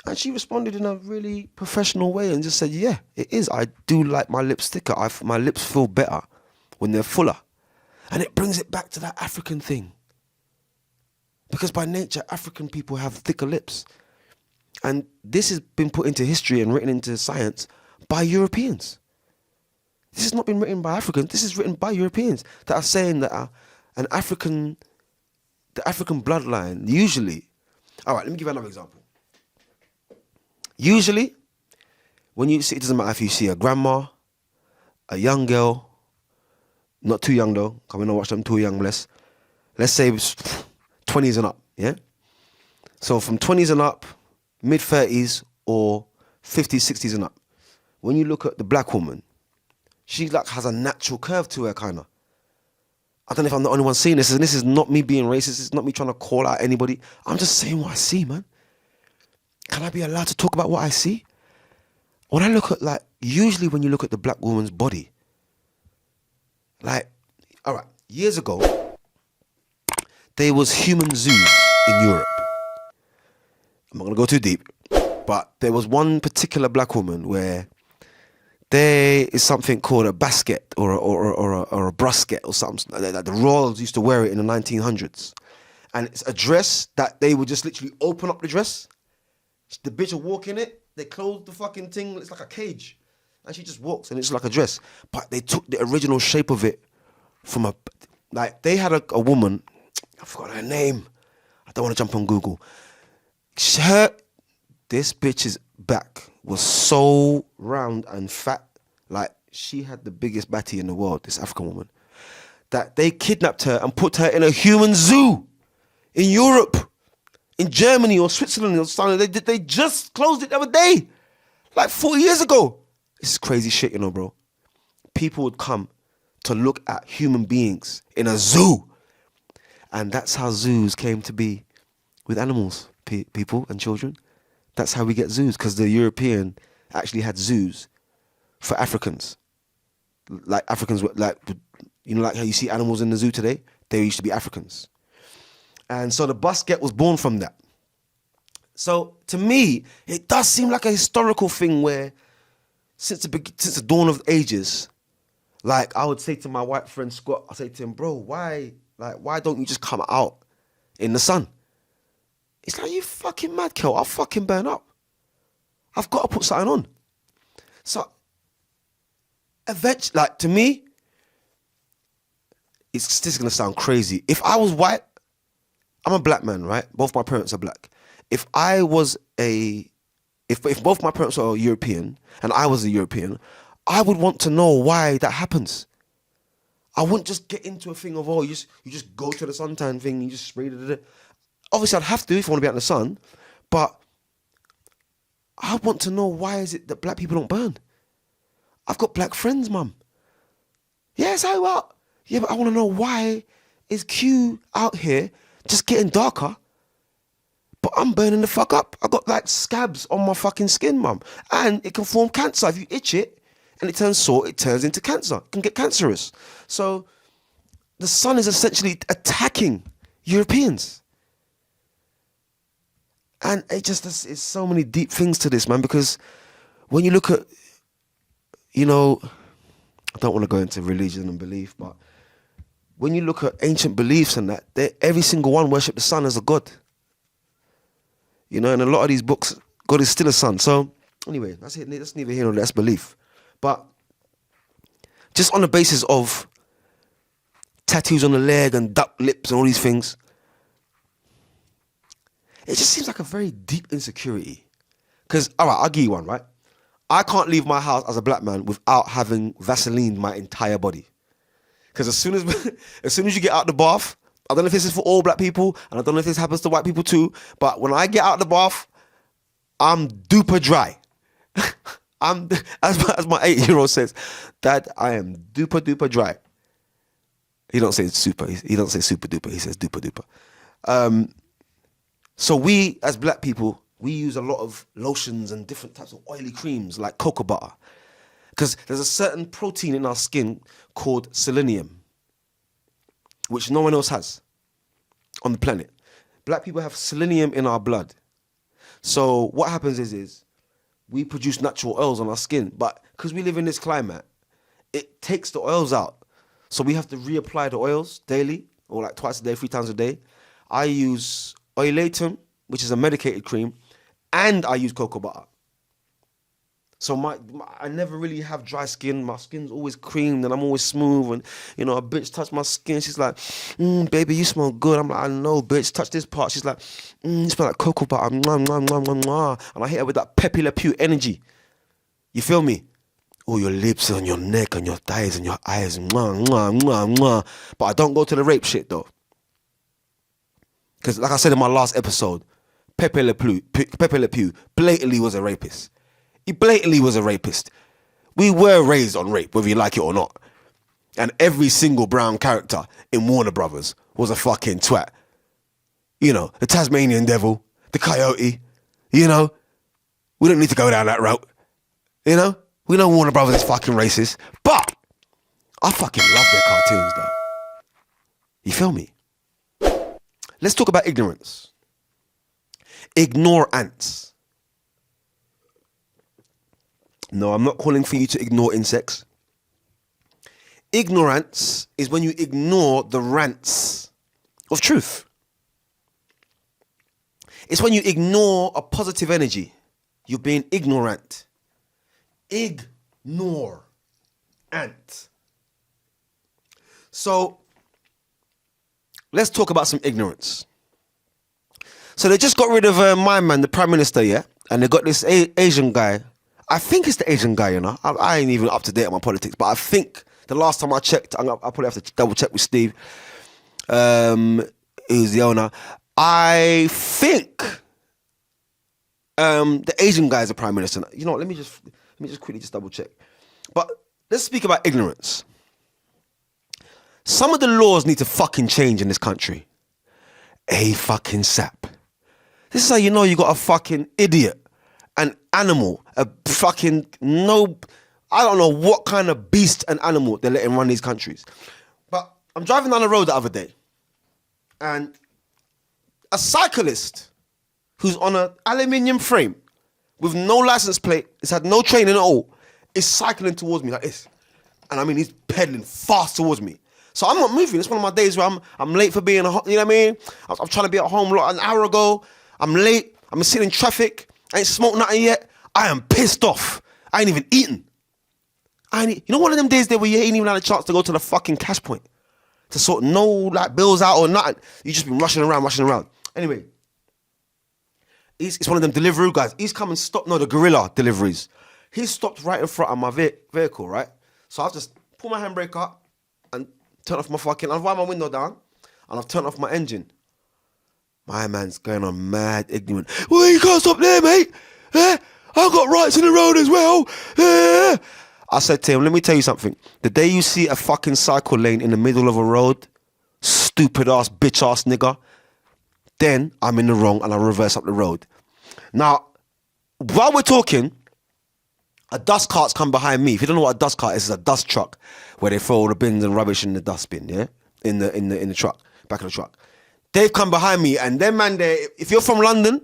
S1: And she responded in a really professional way and just said, yeah, it is. I do like my lips thicker. My lips feel better when they're fuller. And it brings it back to that African thing. Because by nature, African people have thicker lips. And this has been put into history and written into science by Europeans. This has not been written by Africans. This is written by Europeans that are saying that the African bloodline usually... All right, let me give you another example. Usually, when you see, it doesn't matter if you see a grandma, a young girl, not too young though, because we don't watch them too young, bless. Let's say 20s and up, yeah? So from 20s and up, mid-30s, or 50s, 60s and up. When you look at the black woman, she like has a natural curve to her, kind of. I don't know if I'm the only one seeing this, and this is not me being racist, it's not me trying to call out anybody. I'm just saying what I see, man. Can I be allowed to talk about what I see? When I look at, like, usually when you look at the black woman's body, like, all right, years ago, there was human zoos in Europe. I'm not going to go too deep, but there was one particular black woman where there is something called a basket or a brusket or something like that. The royals used to wear it in the 1900s. And it's a dress that they would just literally open up the dress. The bitch will walk in it. They close the fucking thing. It's like a cage. And she just walks and it's like a dress. But they took the original shape of it from a... Like, they had a woman... I forgot her name. I don't want to jump on Google. This bitch's back was so round and fat. Like, she had the biggest batty in the world, this African woman. That they kidnapped her and put her in a human zoo in Europe, in Germany or Switzerland or something. They just closed it the other day, like 40 years ago. This is crazy shit, you know, bro. People would come to look at human beings in a zoo. And that's how zoos came to be with animals, people and children. That's how we get zoos, because the European actually had zoos for Africans. Like Africans were like, you know, like how you see animals in the zoo today? They used to be Africans. And so the basket was born from that. So to me, it does seem like a historical thing where since the dawn of ages, like I would say to my white friend Scott, I say to him, bro, why don't you just come out in the sun? It's like, you fucking mad, Kel. I'll fucking burn up. I've got to put something on. So eventually, like, to me, it's just going to sound crazy. If I was white, I'm a black man, right? Both my parents are black. If both my parents are European and I was a European, I would want to know why that happens. I wouldn't just get into a thing of, oh, you just go to the suntan thing, you just spray it. Obviously, I'd have to if I want to be out in the sun, but I want to know, why is it that black people don't burn? I've got black friends, mum. Yeah, so what? Yeah, but I want to know, why is Q out here just getting darker, but I'm burning the fuck up? I got like scabs on my fucking skin, mum. And it can form cancer. If you itch it and it turns sore, it turns into cancer. It can get cancerous. So the sun is essentially attacking Europeans. And it's so many deep things to this, man, because when you look at, you know, I don't want to go into religion and belief, but when you look at ancient beliefs and that, every single one worship the sun as a god. You know, in a lot of these books, God is still a sun. So anyway, that's neither here nor there, that's belief. But just on the basis of tattoos on the leg and duck lips and all these things, it just seems like a very deep insecurity. Because, all right, I'll give you one, right? I can't leave my house as a black man without having Vaseline my entire body. Because as soon as you get out the bath, I don't know if this is for all black people, and I don't know if this happens to white people too, but when I get out the bath, I'm duper dry. As my 8-year-old says, Dad, I am duper dry. He don't say super. He don't say super duper. He says duper duper. So we, as black people, we use a lot of lotions and different types of oily creams like cocoa butter. Because there's a certain protein in our skin called selenium, which no one else has on the planet. Black people have selenium in our blood. So what happens is we produce natural oils on our skin, but because we live in this climate, it takes the oils out. So we have to reapply the oils daily, or like twice a day, 3 times a day. I use oilatum, which is a medicated cream, and I use cocoa butter. So I never really have dry skin. My skin's always creamed and I'm always smooth. And, you know, a bitch touched my skin. She's like, baby, you smell good. I'm like, I know, bitch. Touch this part. She's like, you smell like cocoa butter. Mwah, mwah, mwah, mwah, mwah. And I hit her with that Pepe Le Pew energy. You feel me? Oh, your lips and your neck and your thighs and your eyes. Mwah, mwah, mwah, mwah. But I don't go to the rape shit, though. Because like I said in my last episode, Pepe Le Pew blatantly was a rapist. He blatantly was a rapist. We were raised on rape, whether you like it or not. And every single brown character in Warner Brothers was a fucking twat. You know, the Tasmanian devil, the coyote, you know. We don't need to go down that route. You know? We know Warner Brothers is fucking racist. But I fucking love their cartoons, though. You feel me? let's talk about ignorance. Ignore ants. No, I'm not calling for you to ignore insects. Ignorance is when you ignore the rants of truth. It's when you ignore a positive energy. You're being ignorant. Ignore ant. So let's talk about some ignorance. So they just got rid of my man, the Prime Minister, yeah? And they got this Asian guy. I think it's the Asian guy, you know? I ain't even up to date on my politics, but I think the last time I checked, I'll probably have to double check with Steve, who's the owner. I think the Asian guy is the Prime Minister. You know what, let me just quickly just double check. But let's speak about ignorance. Some of the laws need to fucking change in this country. A fucking sap. This is how you know you got a fucking idiot, an animal, a fucking I don't know what kind of beast and animal they're letting run these countries. But I'm driving down the road the other day, and a cyclist who's on an aluminium frame with no license plate, has had no training at all, is cycling towards me like this. And I mean, he's pedaling fast towards me. So I'm not moving. It's one of my days where I'm late for being, you know what I mean? I'm trying to be at home an hour ago. I'm late. I'm sitting in traffic. I ain't smoked nothing yet. I am pissed off. I ain't even eaten. You know one of them days there where you ain't even had a chance to go to the fucking cash point to sort no like bills out or nothing. You just been rushing around. Anyway, it's one of them delivery guys. He's come and stopped, the gorilla deliveries. He stopped right in front of my vehicle, right? So I've just pulled my handbrake up and turned off I've wound my window down and I've turned off my engine. My man's going on mad ignorant. Well, you can't stop there, mate. I've got rights in the road as well. I said to him, let me tell you something. The day you see a fucking cycle lane in the middle of a road, stupid ass, bitch ass nigga, then I'm in the wrong and I reverse up the road. Now, while we're talking, a dust cart's come behind me. If you don't know what a dust cart is, it's a dust truck where they throw all the bins and rubbish in the dustbin, yeah? In the truck, back of the truck. They've come behind me and them man there, if you're from London,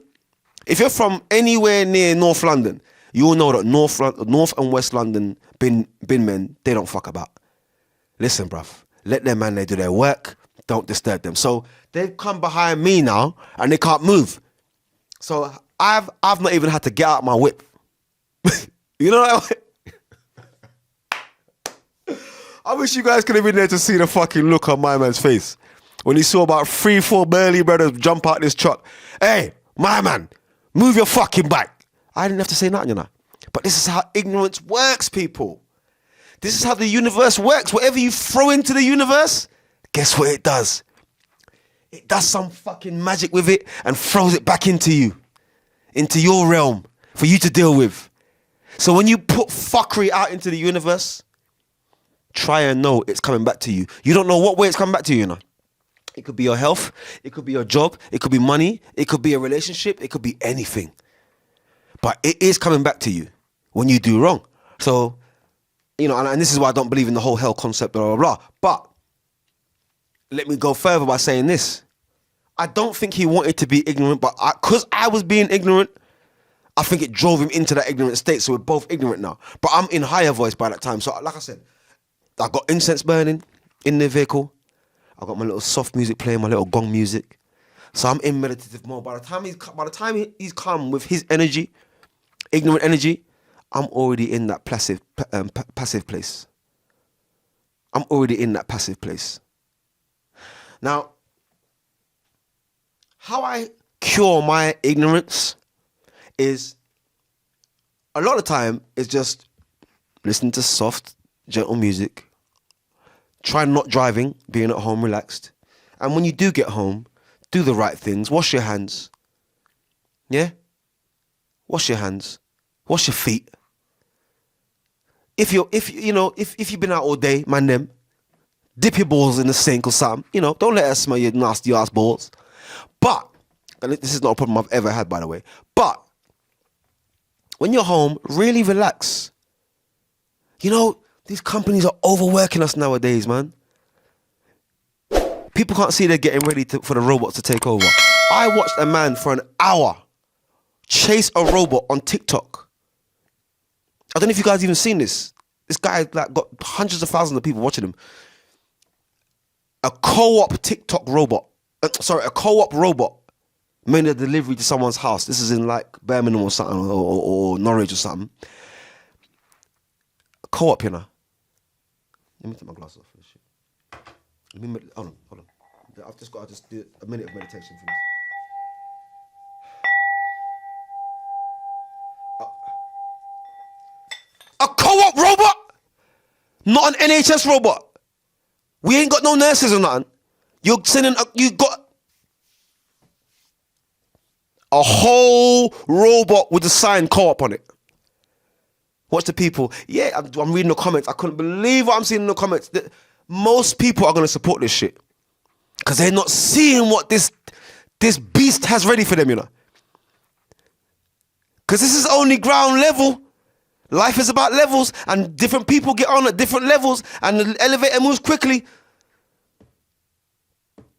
S1: if you're from anywhere near North London, you will know that North and West London bin men, they don't fuck about. Listen, bruv, let them man, they do their work, don't disturb them. So they've come behind me now and they can't move. So I've not even had to get out my whip. You know what I wish you guys could have been there to see the fucking look on my man's face when he saw about 3-4 burly brothers jump out this truck. Hey, my man, move your fucking bike. I didn't have to say nothing, you know. But this is how ignorance works, people. This is how the universe works. Whatever you throw into the universe, guess what it does? It does some fucking magic with it and throws it back into you, into your realm for you to deal with. So when you put fuckery out into the universe, try and know it's coming back to you. You don't know what way it's coming back to you, you know. It could be your health, it could be your job, it could be money, it could be a relationship, it could be anything. But it is coming back to you when you do wrong. So, you know, and this is why I don't believe in the whole hell concept, blah, blah, blah. But let me go further by saying this. I don't think he wanted to be ignorant, but because I was being ignorant, I think it drove him into that ignorant state. So we're both ignorant now. But I'm in higher voice by that time. So like I said, I got incense burning in the vehicle. I got my little soft music playing, my little gong music. So I'm in meditative mode. By the time he's come with his energy, ignorant energy, I'm already in that passive place. I'm already in that passive place. Now, how I cure my ignorance is a lot of time is just listen to soft, gentle music. Try not driving, being at home relaxed. And when you do get home, do the right things. Wash your hands. Yeah? Wash your hands. Wash your feet. If you've been out all day, man, them, dip your balls in the sink or something. You know, don't let us smell your nasty ass balls. But, and this is not a problem I've ever had, by the way, but when you're home, really relax. You know, these companies are overworking us nowadays, man. People can't see they're getting ready for the robots to take over. I watched a man for an hour chase a robot on TikTok. I don't know if you guys even seen this. This guy like got hundreds of thousands of people watching him. A co-op TikTok robot. A co-op robot made a delivery to someone's house. This is in like Birmingham or something, or Norwich or something. A co-op, you know. Let me take my glass off. Hold on. I've just got to do a minute of meditation for this. A co-op robot? Not an NHS robot. We ain't got no nurses or nothing. You got a whole robot with a sign co-op on it. Watch the people. Yeah, I'm reading the comments. I couldn't believe what I'm seeing in the comments. Most people are going to support this shit because they're not seeing what this beast has ready for them, you know. Because this is only ground level. Life is about levels, and different people get on at different levels, and the elevator moves quickly.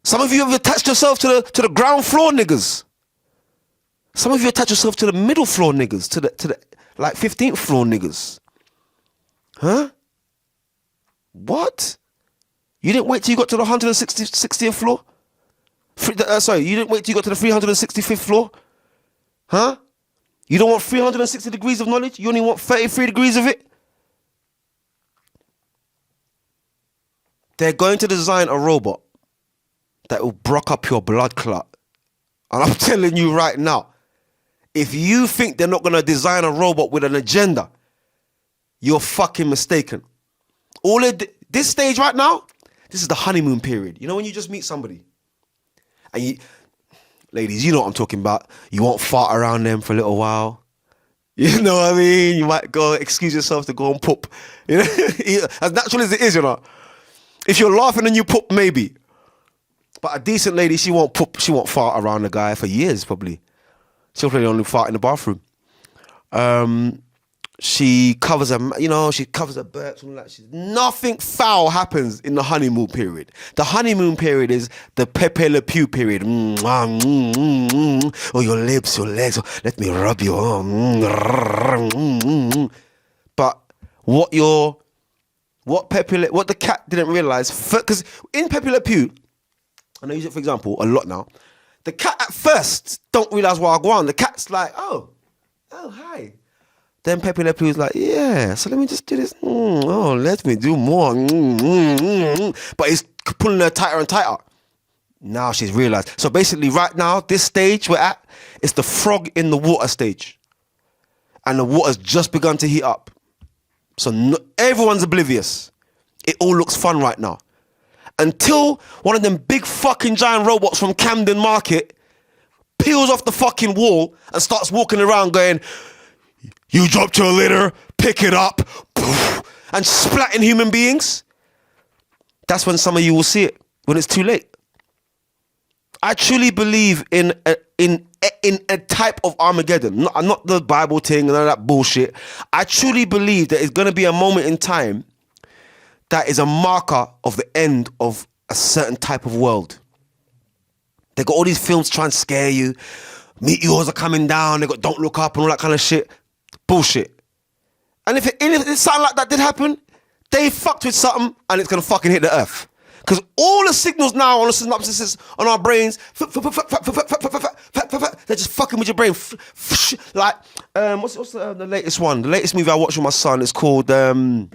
S1: Some of you have attached yourself to the ground floor niggas. Some of you attach yourself to the middle floor niggas, to the like 15th floor niggas. Huh? What? You didn't wait till you got to the 160th floor? You didn't wait till you got to the 365th floor? Huh? You don't want 360 degrees of knowledge? You only want 33 degrees of it? They're going to design a robot that will block up your blood clot. And I'm telling you right now, if you think they're not going to design a robot with an agenda, you're fucking mistaken. This stage right now, this is the honeymoon period. You know when you just meet somebody and ladies, you know what I'm talking about. You won't fart around them for a little while. You know what I mean? You might go excuse yourself to go and poop. You know, as natural as it is, you know. If you're laughing and you poop, maybe. But a decent lady, she won't poop. She won't fart around a guy for years, probably. She'll probably only fart in the bathroom. She covers her burps and all that shit. Nothing foul happens in the honeymoon period. The honeymoon period is the Pepe Le Pew period. Oh, your lips, your legs. Oh, let me rub you. But what the cat didn't realize, because in Pepe Le Pew, and I use it for example a lot now. The cat at first don't realize what I go on. The cat's like, oh, hi. Then Pepe Le Pew's like, yeah, so let me just do this. Let me do more. But he's pulling her tighter and tighter. Now she's realized. So basically right now, this stage we're at, it's the frog in the water stage. And the water's just begun to heat up. So everyone's oblivious. It all looks fun right now. Until one of them big fucking giant robots from Camden Market peels off the fucking wall and starts walking around going, you dropped your litter, pick it up, and splatting human beings. That's when some of you will see it, when it's too late. I truly believe in a type of Armageddon, not the Bible thing and all that bullshit. I truly believe that it's going to be a moment in time that is a marker of the end of a certain type of world. They got all these films trying to scare you. Meteors are coming down. They got Don't Look Up and all that kind of shit. Bullshit. And if something like that did happen, they fucked with something and it's going to fucking hit the earth. Because all the signals now on the synapses on our brains, they're just fucking with your brain. Like, what's the latest one? The latest movie I watched with my son is called The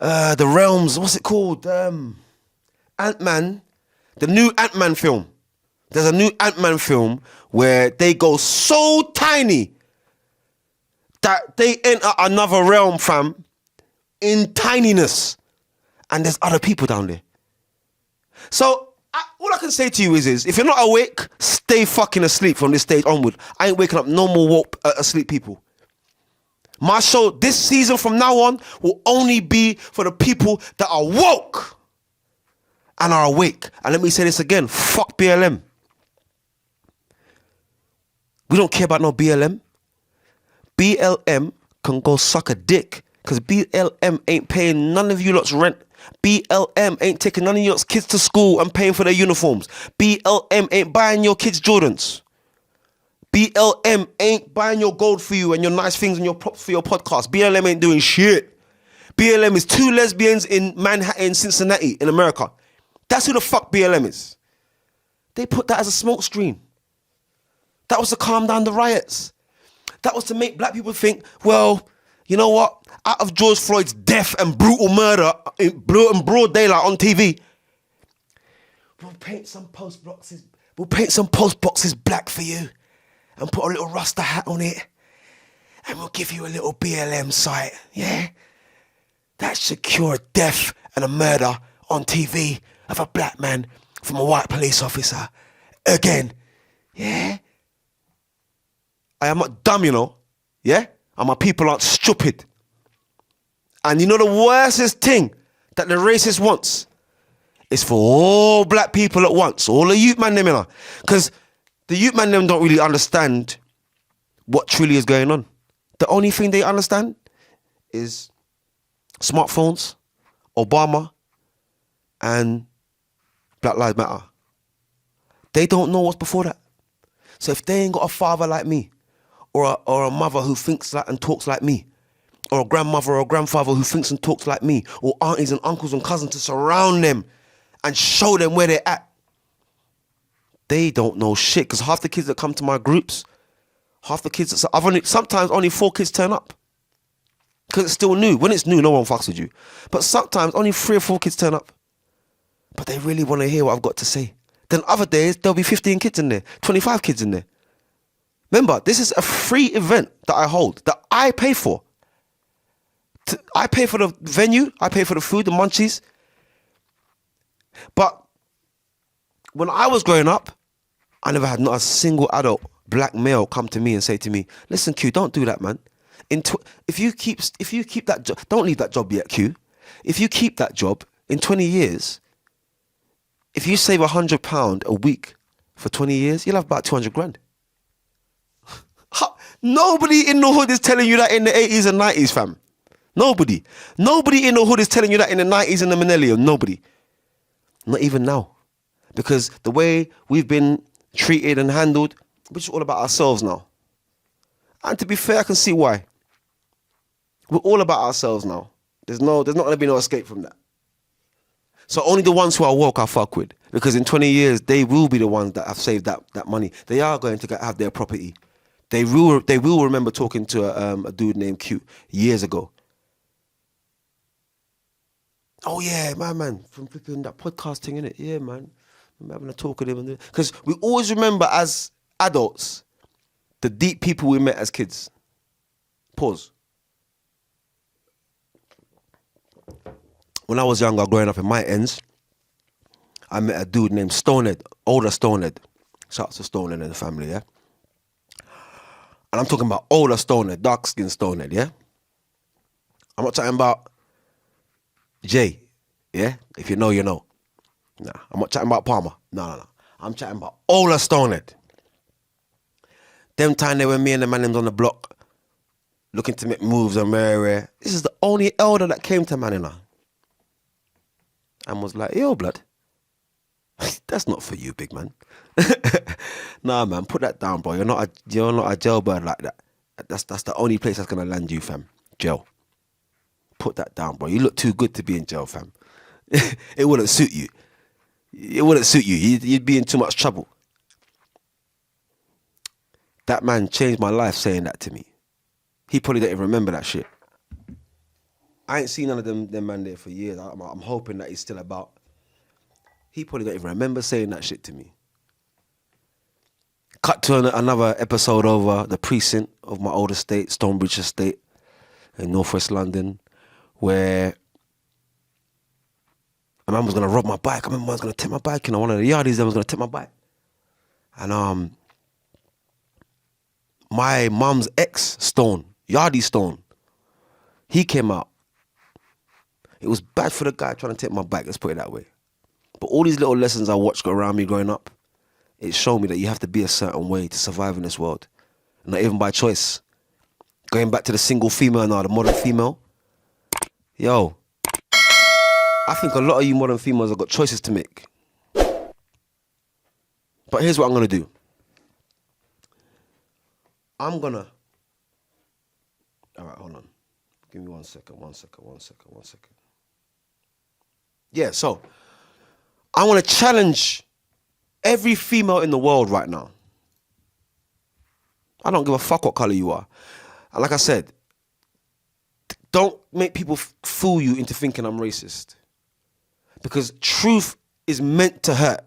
S1: Realms. What's it called? Ant-Man. The new Ant-Man film. There's a new Ant-Man film where they go so tiny that they enter another realm, fam, in tininess. And there's other people down there. So, all I can say to you is if you're not awake, stay fucking asleep from this stage onward. I ain't waking up no more asleep people. My show this season from now on will only be for the people that are woke and are awake. And let me say this again, fuck BLM. We don't care about no BLM. BLM can go suck a dick because BLM ain't paying none of you lot's rent BLM ain't taking none of your kids to school and paying for their uniforms. BLM ain't buying your kids Jordans. BLM ain't buying your gold for you and your nice things and your props for your podcast. BLM ain't doing shit. BLM is 2 lesbians in Manhattan, Cincinnati, in America. That's who the fuck BLM is. They put that as a smoke screen. That was to calm down the riots. That was to make black people think, well, you know what? Out of George Floyd's death and brutal murder in broad daylight on TV, we'll paint some post boxes black for you and put a little Rasta hat on it and we'll give you a little BLM site, yeah? That should cure a death and a murder on TV of a black man from a white police officer. Again, yeah? I am not dumb, you know, yeah? And my people aren't stupid. And you know the worstest thing that the racist wants is for all black people at once, all the youth man them, you know, because the youth man them don't really understand what truly is going on. The only thing they understand is smartphones, Obama, and Black Lives Matter. They don't know what's before that. So if they ain't got a father like me, or a mother who thinks like and talks like me, or a grandmother or a grandfather who thinks and talks like me, or aunties and uncles and cousins to surround them and show them where they're at, they don't know shit. Because half the kids that come to my groups, sometimes only 4 kids turn up. Because it's still new. When it's new, no one fucks with you. But sometimes only 3 or 4 kids turn up. But they really want to hear what I've got to say. Then other days, there'll be 15 kids in there, 25 kids in there. Remember, this is a free event that I hold, that I pay for. I pay for the venue, I pay for the food, the munchies. But when I was growing up, I never had not a single adult black male come to me and say to me, listen, Q, don't do that, man. If you keep that job, don't leave that job yet, Q. If you keep that job in 20 years, if you save £100 a week for 20 years, you'll have about 200 grand. Nobody in the hood is telling you that in the 80s and 90s, fam. Nobody. Nobody in the hood is telling you that in the 90s and the millennium. Nobody. Not even now. Because the way we've been treated and handled, we're just all about ourselves now. And to be fair, I can see why. We're all about ourselves now. There's not going to be no escape from that. So only the ones who are woke I fuck with. Because in 20 years, they will be the ones that have saved that money. They are going to have their property. They will remember talking to a dude named Q years ago. Oh yeah, man, from flipping that podcast thing, innit? Yeah, man. I'm having a talk with him. Because we always remember as adults, the deep people we met as kids. Pause. When I was younger, growing up in my ends, I met a dude named Stonehead, older Stonehead. Shout out to Stonehead and the family, yeah? And I'm talking about older Stonehead, dark-skinned Stonehead, yeah? I'm not talking about Jay, yeah? If you know, you know. Nah, I'm not chatting about Palmer. No. I'm chatting about older Stonehead. Them time they were me and the man on the block looking to make moves and rare. This is the only elder that came to Manina and was like, yo, blood, that's not for you, big man. Nah, man, put that down, bro. You're not a jailbird like that. That's the only place that's gonna land you, fam. Jail. Put that down, bro. You look too good to be in jail, fam. It wouldn't suit you. It wouldn't suit you. You'd be in too much trouble. That man changed my life saying that to me. He probably don't even remember that shit. I ain't seen none of them man there for years. I'm hoping that he's still about. He probably don't even remember saying that shit to me. Cut to another episode over the precinct of my old estate, Stonebridge Estate, in northwest London, where a man was going to rob my bike. I remember man was going to take my bike. You know, one of the yardies was going to take my bike. And my mum's ex, Stone, Yardie Stone, he came out. It was bad for the guy trying to take my bike, let's put it that way. But all these little lessons I watched around me growing up, it showed me that you have to be a certain way to survive in this world. Not even by choice. Going back to the single female now, the modern female. Yo, I think a lot of you modern females have got choices to make. But here's what I'm going to do. All right, hold on. Give me 1 second. Yeah, so I want to challenge every female in the world right now. I don't give a fuck what color you are. And like I said, don't make people fool you into thinking I'm racist. Because truth is meant to hurt.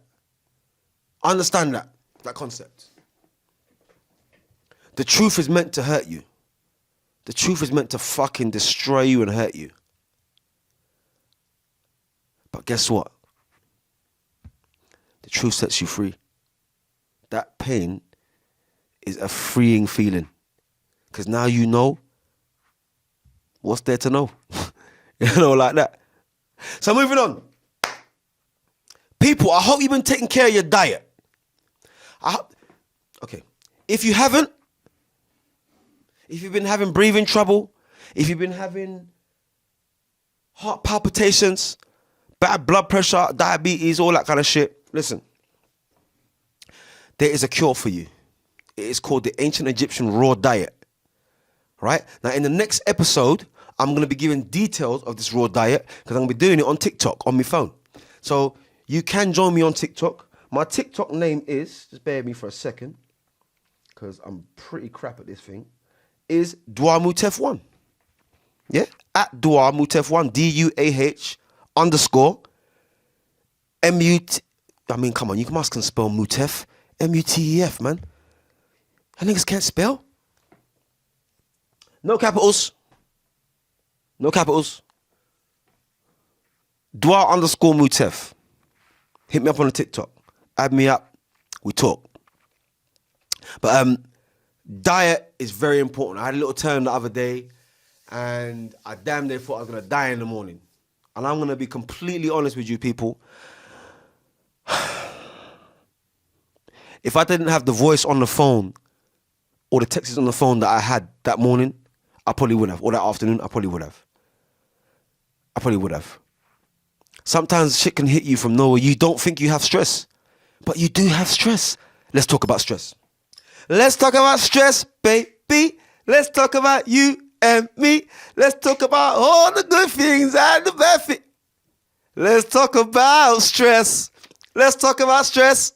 S1: Understand that concept. The truth is meant to hurt you. The truth is meant to fucking destroy you and hurt you. But guess what? The truth sets you free. That pain is a freeing feeling. Because now you know what's there to know. You know, like that. So moving on. People, I hope you've been taking care of your diet. Okay. If you haven't, if you've been having breathing trouble, if you've been having heart palpitations, bad blood pressure, diabetes, all that kind of shit, listen. There is a cure for you. It is called the ancient Egyptian raw diet. Right? Now, in the next episode, I'm going to be giving details of this raw diet because I'm going to be doing it on TikTok, on my phone. So you can join me on TikTok. My TikTok name is, just bear with me for a second, because I'm pretty crap at this thing, is Duamutef1. Yeah? At Duamutef1, DUAH_ MUT. I mean, come on, you must can spell Mutef. MUTEF, man. That niggas can't spell. No capitals. No capitals. Dua _ Mutef. Hit me up on the TikTok. Add me up. We talk. But diet is very important. I had a little term the other day and I damn near thought I was going to die in the morning. And I'm going to be completely honest with you people. If I didn't have the voice on the phone or the texts on the phone that I had that morning, I probably would have. Or that afternoon, I probably would have. Sometimes shit can hit you from nowhere. You don't think you have stress, but you do have stress. Let's talk about stress. Let's talk about stress, baby. Let's talk about you and me. Let's talk about all the good things and the bad things. Let's talk about stress. Let's talk about stress.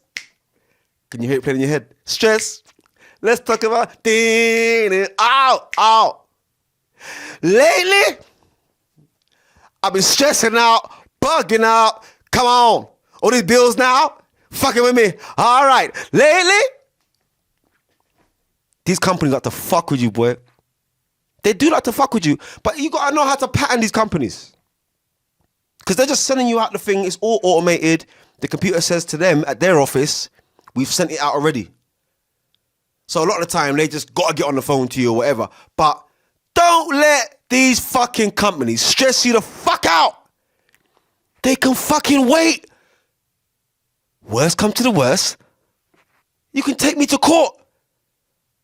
S1: Can you hear it playing in your head? Stress. Let's talk about ow. Lately, I've been stressing out, bugging out. Come on. All these bills now, fucking with me. All right. Lately, these companies like to fuck with you, boy. They do like to fuck with you, but you gotta know how to pattern these companies. Because they're just sending you out the thing, it's all automated. The computer says to them at their office, we've sent it out already. So a lot of the time, they just gotta get on the phone to you or whatever. But don't let these fucking companies stress you the fuck out. They can fucking wait. Worst come to the worst, you can take me to court.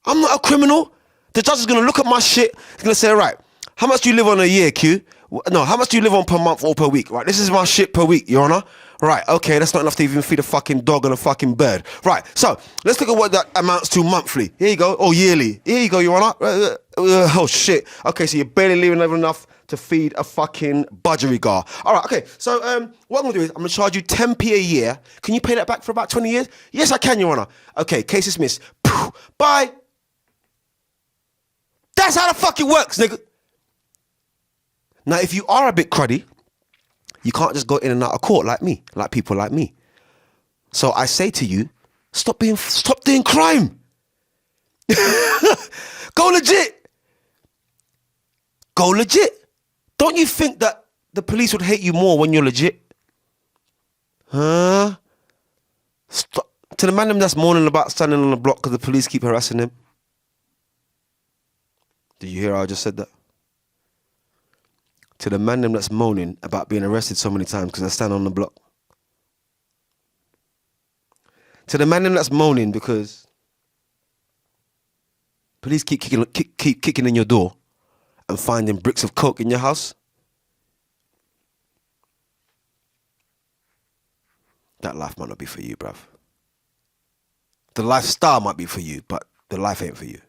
S1: I'm not a criminal. The judge is going to look at my shit. He's going to say, right, how much do you live on a year, Q? No, how much do you live on per month or per week? Right, this is my shit per week, Your Honor. Right, okay, that's not enough to even feed a fucking dog and a fucking bird. Right, so let's look at what that amounts to monthly. Here you go. Oh, yearly. Here you go, Your Honor. Oh, shit. Okay, so you're barely leaving enough to feed a fucking budgerigar. All right, okay, so what I'm going to do is I'm going to charge you 10p a year. Can you pay that back for about 20 years? Yes, I can, Your Honor. Okay, case dismissed. Bye. That's how the fuck it works, nigga. Now, if you are a bit cruddy, you can't just go in and out of court like me, like people like me. So I say to you, stop doing crime. Go legit. Go legit. Don't you think that the police would hate you more when you're legit? Huh? Stop. To the man them that's moaning about standing on the block because the police keep harassing them. Did you hear how I just said that? To the man them that's moaning about being arrested so many times because they stand on the block. To the man them that's moaning because police keep kicking in your door and finding bricks of coke in your house. that life might not be for you, bruv. The lifestyle might be for you, but the life ain't for you.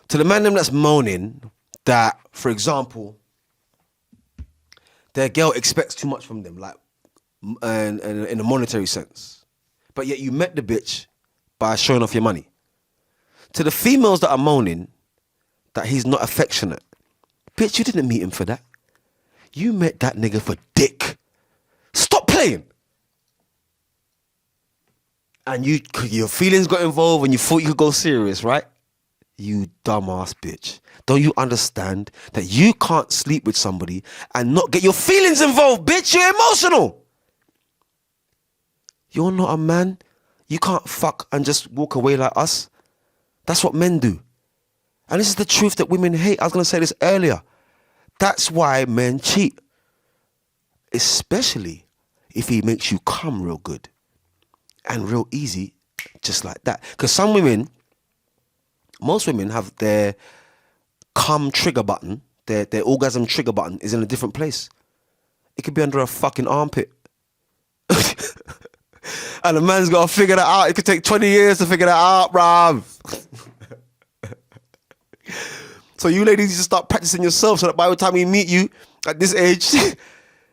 S1: To the man them that's moaning that, for example, their girl expects too much from them, like in a monetary sense, but yet you met the bitch by showing off your money. To the females that are moaning that he's not affectionate, bitch, you didn't meet him for that. You met that nigga for dick. Stop playing. And your feelings got involved and you thought you could go serious, right? You dumbass bitch. Don't you understand that you can't sleep with somebody and not get your feelings involved, bitch? You're emotional. You're not a man. You can't fuck and just walk away like us. That's what men do. And this is the truth that women hate. I was going to say this earlier. That's why men cheat. Especially if he makes you come real good and real easy, just like that. Because some women, most women have their come trigger button, their orgasm trigger button is in a different place. It could be under a fucking armpit. And a man's got to figure that out. It could take 20 years to figure that out, bruv. So you ladies need to start practicing yourself so that by the time we meet you at this age,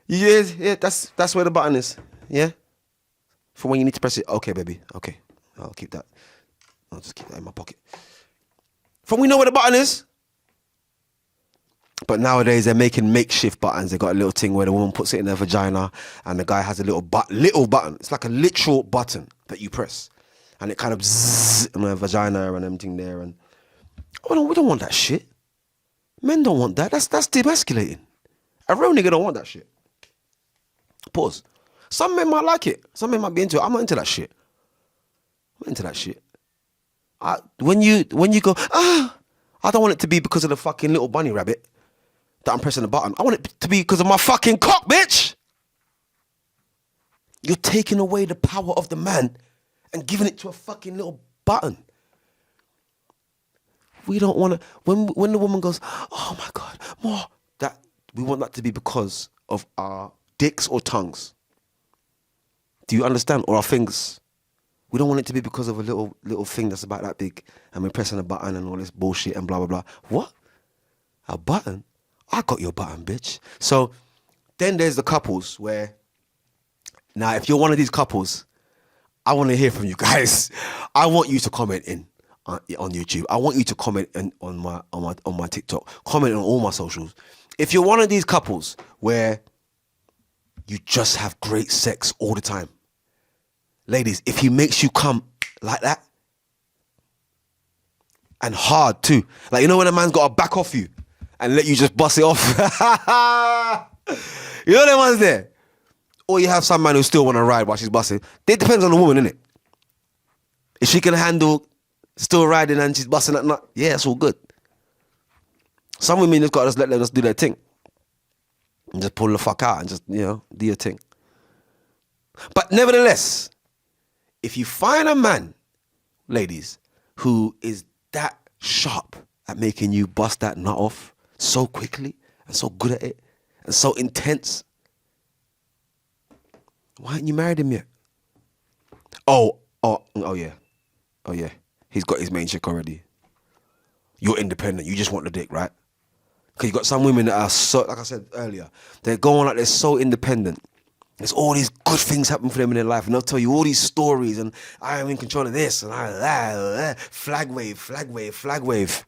S1: yeah, that's where the button is. Yeah? For when you need to press it. Okay, baby. Okay. I'll keep that. I'll just keep that in my pocket. From we know where the button is. But nowadays they're making makeshift buttons. They got a little thing where the woman puts it in her vagina and the guy has a little button. It's like a literal button that you press. And it kind of zzz in her vagina and everything there. And we don't want that shit. Men don't want that. That's demasculating. A real nigga don't want that shit. Pause. Some men might like it. Some men might be into it. I'm not into that shit. I'm not into that shit. When you go, I don't want it to be because of the fucking little bunny rabbit that I'm pressing the button. I want it to be because of my fucking cock, bitch. You're taking away the power of the man and giving it to a fucking little button. We don't want to, when the woman goes, oh my God, more, that we want that to be because of our dicks or tongues. Do you understand? Or our fingers. We don't want it to be because of a little thing that's about that big and we're pressing a button and all this bullshit and blah, blah, blah. What? A button? I got your button, bitch. So then there's the couples where, now if you're one of these couples, I want to hear from you guys. I want you to comment in on YouTube. I want you to comment on my TikTok. Comment on all my socials. If you're one of these couples where you just have great sex all the time, ladies, if he makes you come like that, and hard too, like, you know when a man's got to back off you and let you just bust it off. You know them ones there? Or you have some man who still want to ride while she's busting. It depends on the woman, innit? If she can handle still riding and she's busting that nut, yeah, it's all good. Some women just got to just let them just do their thing. And just pull the fuck out and just, do your thing. But nevertheless, if you find a man, ladies, who is that sharp at making you bust that nut off so quickly and so good at it and so intense, why haven't you married him yet? Oh yeah. He's got his main chick already. You're independent. You just want the dick, right? Because you got some women that are so, like I said earlier, they're going like they're so independent. There's all these good things happening for them in their life, and they'll tell you all these stories, and I am in control of this, and that. Flag wave.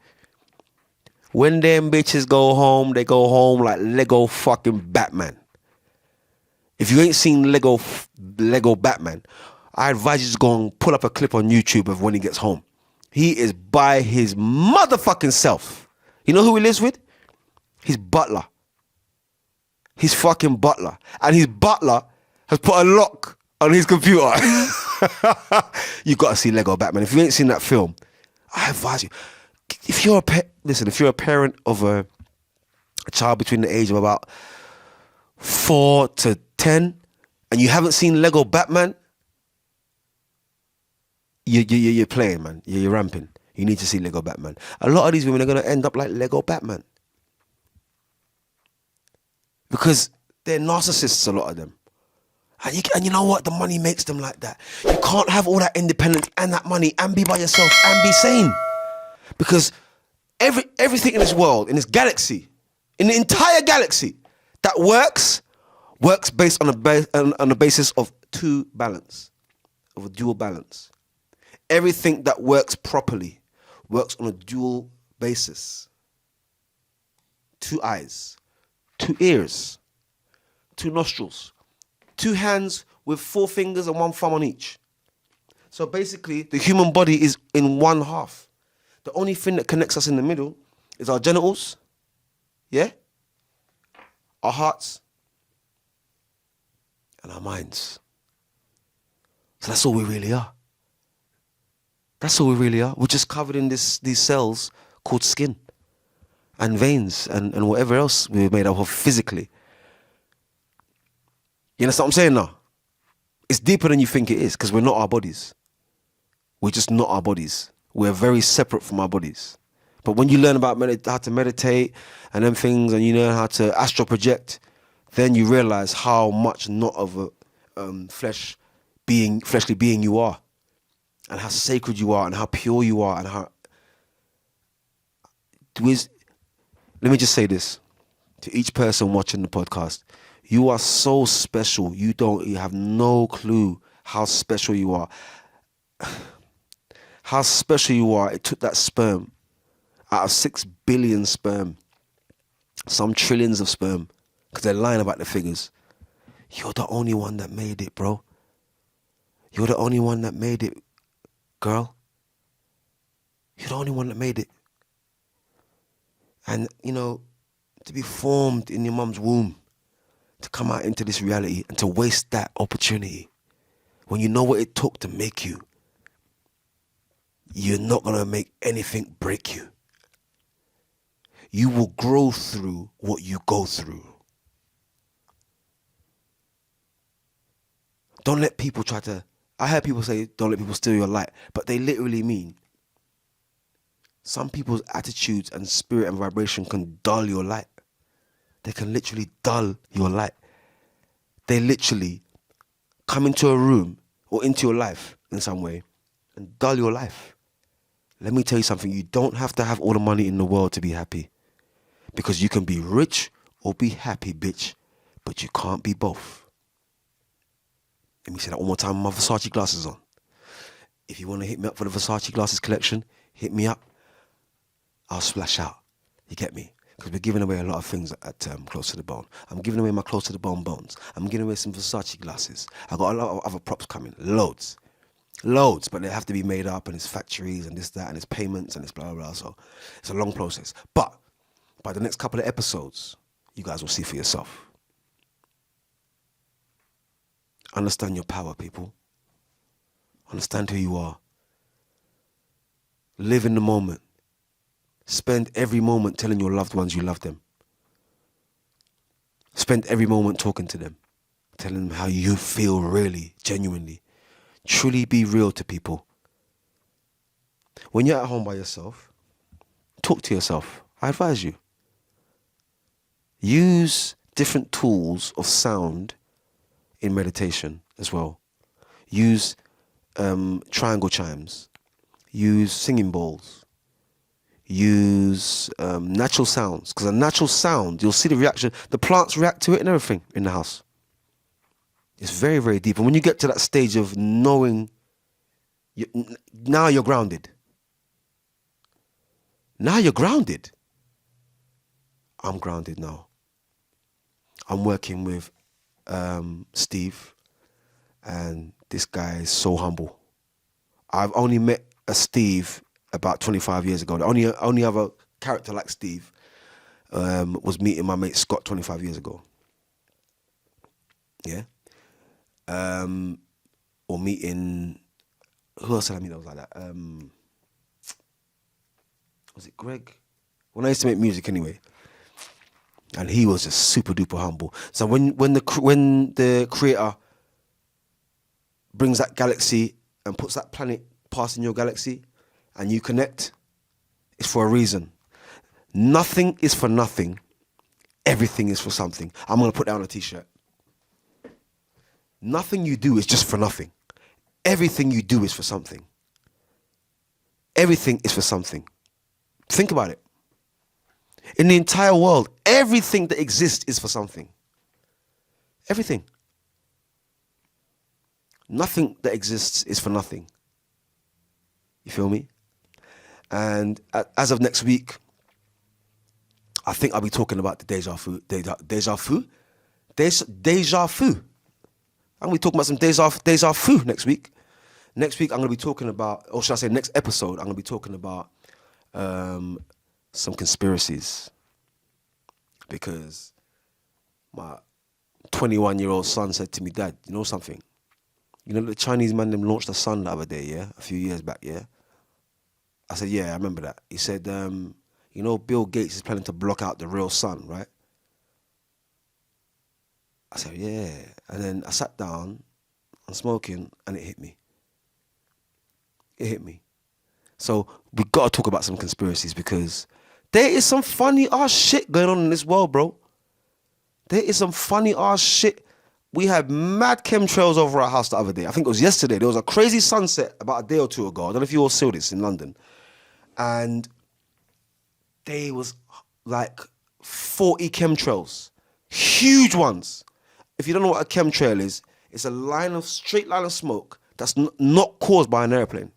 S1: When them bitches go home, they go home like Lego fucking Batman. If you ain't seen Lego Batman, I advise you to go and pull up a clip on YouTube of when he gets home. He is by his motherfucking self. You know who he lives with? His butler. His fucking butler. And his butler has put a lock on his computer. You got to see Lego Batman. If you ain't seen that film, I advise you. If you're a parent of a child between the age of about 4 to 10 and you haven't seen Lego Batman, you're playing, man. You're ramping. You need to see Lego Batman. A lot of these women are going to end up like Lego Batman. Because they're narcissists, a lot of them. And you know what? The money makes them like that. You can't have all that independence and that money and be by yourself and be sane. Because everything in this world, in this galaxy, in the entire galaxy, that works based on a basis of of a dual balance. Everything that works properly works on a dual basis. 2 eyes, 2 ears, 2 nostrils, 2 hands with 4 fingers and 1 thumb on each. So basically, the human body is in one half. The only thing that connects us in the middle is our genitals, yeah? Our hearts, and our minds. So that's all we really are. That's all we really are. We're just covered in these cells called skin and veins and whatever else we're made up of physically. You understand what I'm saying now? It's deeper than you think it is, because we're not our bodies. We're just not our bodies. We're very separate from our bodies. But when you learn about how to meditate and them things, and you learn how to astral project, then you realize how much not of a fleshly being you are, and how sacred you are, and how pure you are, and how. Let me just say this to each person watching the podcast: you are so special. You have no clue how special you are. How special you are. It took that sperm out of 6 billion sperm, some trillions of sperm, because they're lying about the figures. You're the only one that made it, bro. You're the only one that made it, girl. You're the only one that made it. And, to be formed in your mum's womb, to come out into this reality and to waste that opportunity when you know what it took to make you, you're not going to make anything break you. You will grow through what you go through. Don't let people I heard people say, don't let people steal your light, but they literally mean some people's attitudes and spirit and vibration can dull your light. They can literally dull your light. They literally come into a room or into your life in some way and dull your life. Let me tell you something. You don't have to have all the money in the world to be happy, because you can be rich or be happy, bitch, but you can't be both. Let me say that one more time with my Versace glasses on. If you want to hit me up for the Versace glasses collection, hit me up. I'll splash out. You get me? Because we're giving away a lot of things at Close to the Bone. I'm giving away my Close to the Bone bones. I'm giving away some Versace glasses. I've got a lot of other props coming. Loads, but they have to be made up, and it's factories and this, that, and it's payments and it's blah, blah, blah. So it's a long process. But by the next couple of episodes, you guys will see for yourself. Understand your power, people. Understand who you are. Live in the moment. Spend every moment telling your loved ones you love them. Spend every moment talking to them, telling them how you feel really, genuinely. Truly be real to people. When you're at home by yourself, talk to yourself. I advise you. Use different tools of sound in meditation as well. Use triangle chimes. Use singing bowls. Use natural sounds, because a natural sound, you'll see the reaction. The plants react to it and everything in the house. It's very, very deep. And when you get to that stage of knowing, now you're grounded. Now you're grounded. I'm grounded now. I'm working with Steve, and this guy is so humble. I've only met a Steve about 25 years ago. The only other character like Steve was meeting my mate Scott 25 years ago. Yeah. Or meeting, who else did I meet that was like that? Was it Greg? When I used to make music anyway. And he was just super duper humble. So when the creator brings that galaxy and puts that planet past in your galaxy, and you connect, it's for a reason. Nothing is for nothing. Everything is for something. I'm going to put that on a t-shirt. Nothing you do is just for nothing. Everything you do is for something. Everything is for something. Think about it. In the entire world, everything that exists is for something. Everything. Nothing that exists is for nothing. You feel me? And as of next week, I think I'll be talking about the deja vu. Deja vu? Deja vu. I'm going to be talking about some deja vu next week. Next week, I'm going to be talking about, or should I say next episode, I'm going to be talking about some conspiracies. Because my 21-year-old son said to me, Dad, you know something? You know the Chinese man, them launched the sun the other day, yeah? A few years back, yeah? I said, yeah, I remember that. He said, you know, Bill Gates is planning to block out the real sun, right? I said, yeah. And then I sat down, I'm smoking, and it hit me. It hit me. So we got to talk about some conspiracies because there is some funny ass shit going on in this world, bro. There is some funny ass shit. We had mad chemtrails over our house the other day. I think it was yesterday. There was a crazy sunset about a day or two ago. I don't know if you all saw this in London. And there was like 40 chemtrails. Huge ones. If you don't know what a chemtrail is, it's a straight line of smoke that's not caused by an airplane.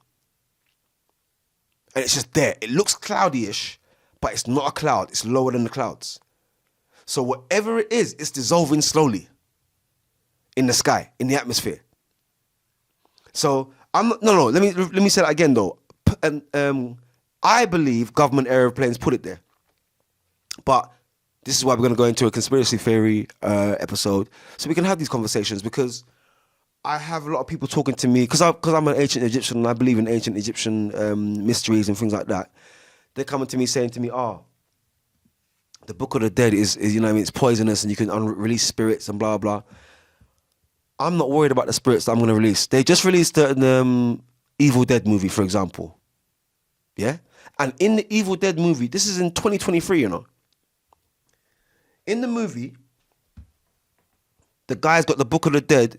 S1: And it's just there. It looks cloudy-ish, but it's not a cloud. It's lower than the clouds. So whatever it is, it's dissolving slowly in the sky, in the atmosphere. So let me say that again though. I believe government airplanes put it there. But this is why we're going to go into a conspiracy theory episode, so we can have these conversations, because I have a lot of people talking to me, because I'm an ancient Egyptian and I believe in ancient Egyptian mysteries and things like that. They're coming to me saying to me, the Book of the Dead is you know what I mean, it's poisonous and you can release spirits and blah, blah. I'm not worried about the spirits that I'm going to release. They just released the Evil Dead movie, for example. Yeah? And in the Evil Dead movie, this is in 2023, you know. In the movie, the guy's got the Book of the Dead,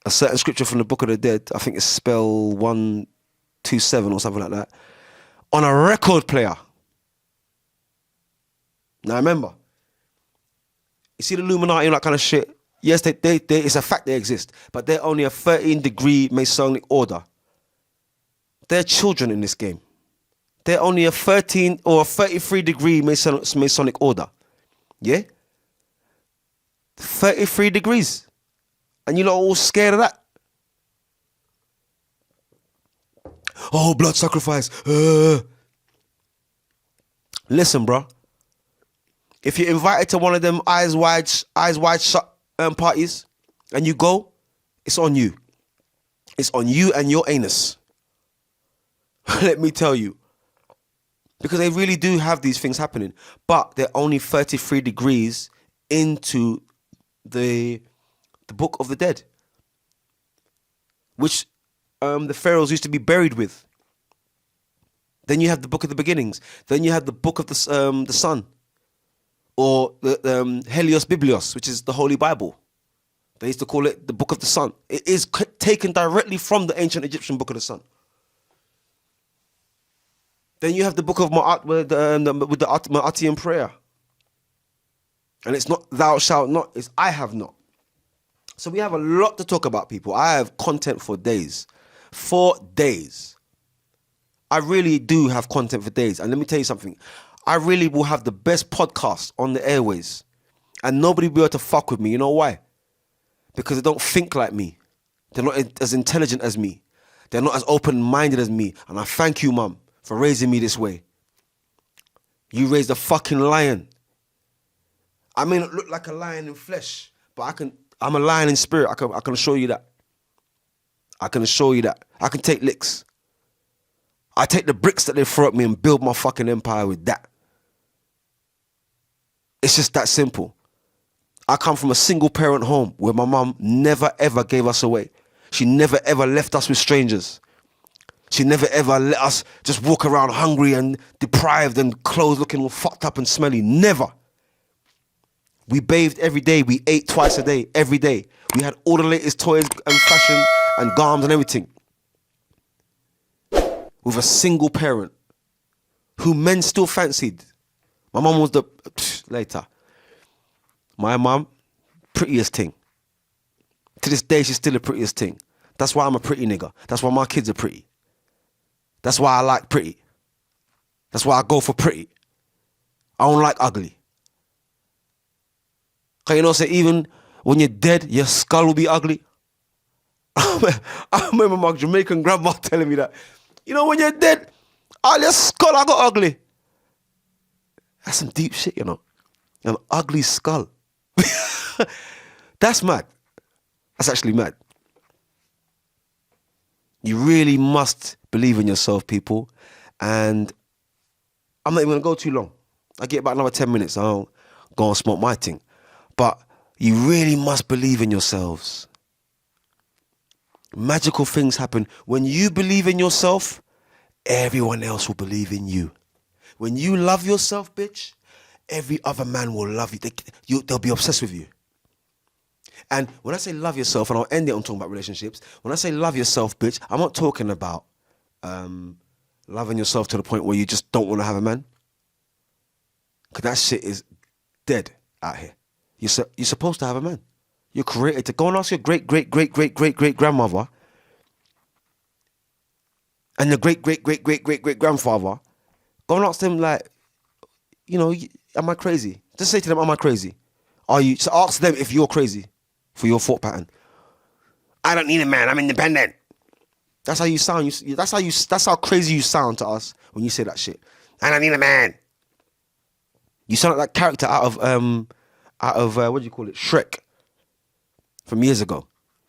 S1: a certain scripture from the Book of the Dead, I think it's spell 127 or something like that, on a record player. Now remember, you see the Illuminati and that kind of shit? Yes, it's a fact they exist, but they're only a 13-degree Masonic order. They're children in this game. They're only a 13 or a 33-degree Masonic order. Yeah? 33 degrees. And you're all scared of that. Oh, blood sacrifice. Listen, bro. If you're invited to one of them eyes wide shut parties and you go, it's on you. It's on you and your anus. Let me tell you. Because they really do have these things happening. But they're only 33 degrees into the Book of the Dead, which the pharaohs used to be buried with. Then you have the Book of the Beginnings. Then you have the Book of the Sun, or the Helios Biblios, which is the Holy Bible. They used to call it the Book of the Sun. It is taken directly from the ancient Egyptian Book of the Sun. Then you have the Book of Ma'at with the Ma'atian prayer. And it's not thou shalt not, it's I have not. So we have a lot to talk about, people. I have content for days. For days. I really do have content for days. And let me tell you something. I really will have the best podcast on the airways. And nobody will be able to fuck with me. You know why? Because they don't think like me. They're not as intelligent as me. They're not as open-minded as me. And I thank you, Mum, for raising me this way. You raised a fucking lion. I may not look like a lion in flesh, but I'm a lion in spirit. I can assure you that. I can assure you that. I can take licks. I take the bricks that they throw at me and build my fucking empire with that. It's just that simple. I come from a single parent home where my mum never ever gave us away. She never ever left us with strangers. She never ever let us just walk around hungry and deprived and clothes looking all fucked up and smelly. Never. We bathed every day. We ate twice a day, every day. We had all the latest toys and fashion and garms and everything. With a single parent who men still fancied. My mum was later. My mum, prettiest thing. To this day, she's still the prettiest thing. That's why I'm a pretty nigga. That's why my kids are pretty. That's why I like pretty. That's why I go for pretty. I don't like ugly. Cause you know, say even when you're dead, your skull will be ugly. I remember my Jamaican grandma telling me that. You know, when you're dead, all your skull I got ugly. That's some deep shit, you know. An ugly skull. That's mad. That's actually mad. You really must believe in yourself, people. And I'm not even going to go too long. I get about another 10 minutes. I'll go and smoke my thing. But you really must believe in yourselves. Magical things happen. When you believe in yourself, everyone else will believe in you. When you love yourself, bitch, every other man will love you. They'll be obsessed with you. And when I say love yourself, and I'll end it on talking about relationships, when I say love yourself, bitch, I'm not talking about loving yourself to the point where you just don't want to have a man. Because that shit is dead out here. You're supposed to have a man. You're created to go and ask your great-great-great-great-great-great-grandmother and your great-great-great-great-great-great-grandfather. Go and ask them, like, you know, am I crazy? Just say to them, am I crazy? Are you? So ask them if you're crazy for your thought pattern. I don't need a man. I'm independent. That's how you sound. That's how crazy you sound to us when you say that shit. I don't need a man. You sound like that character out of what do you call it? Shrek. From years ago.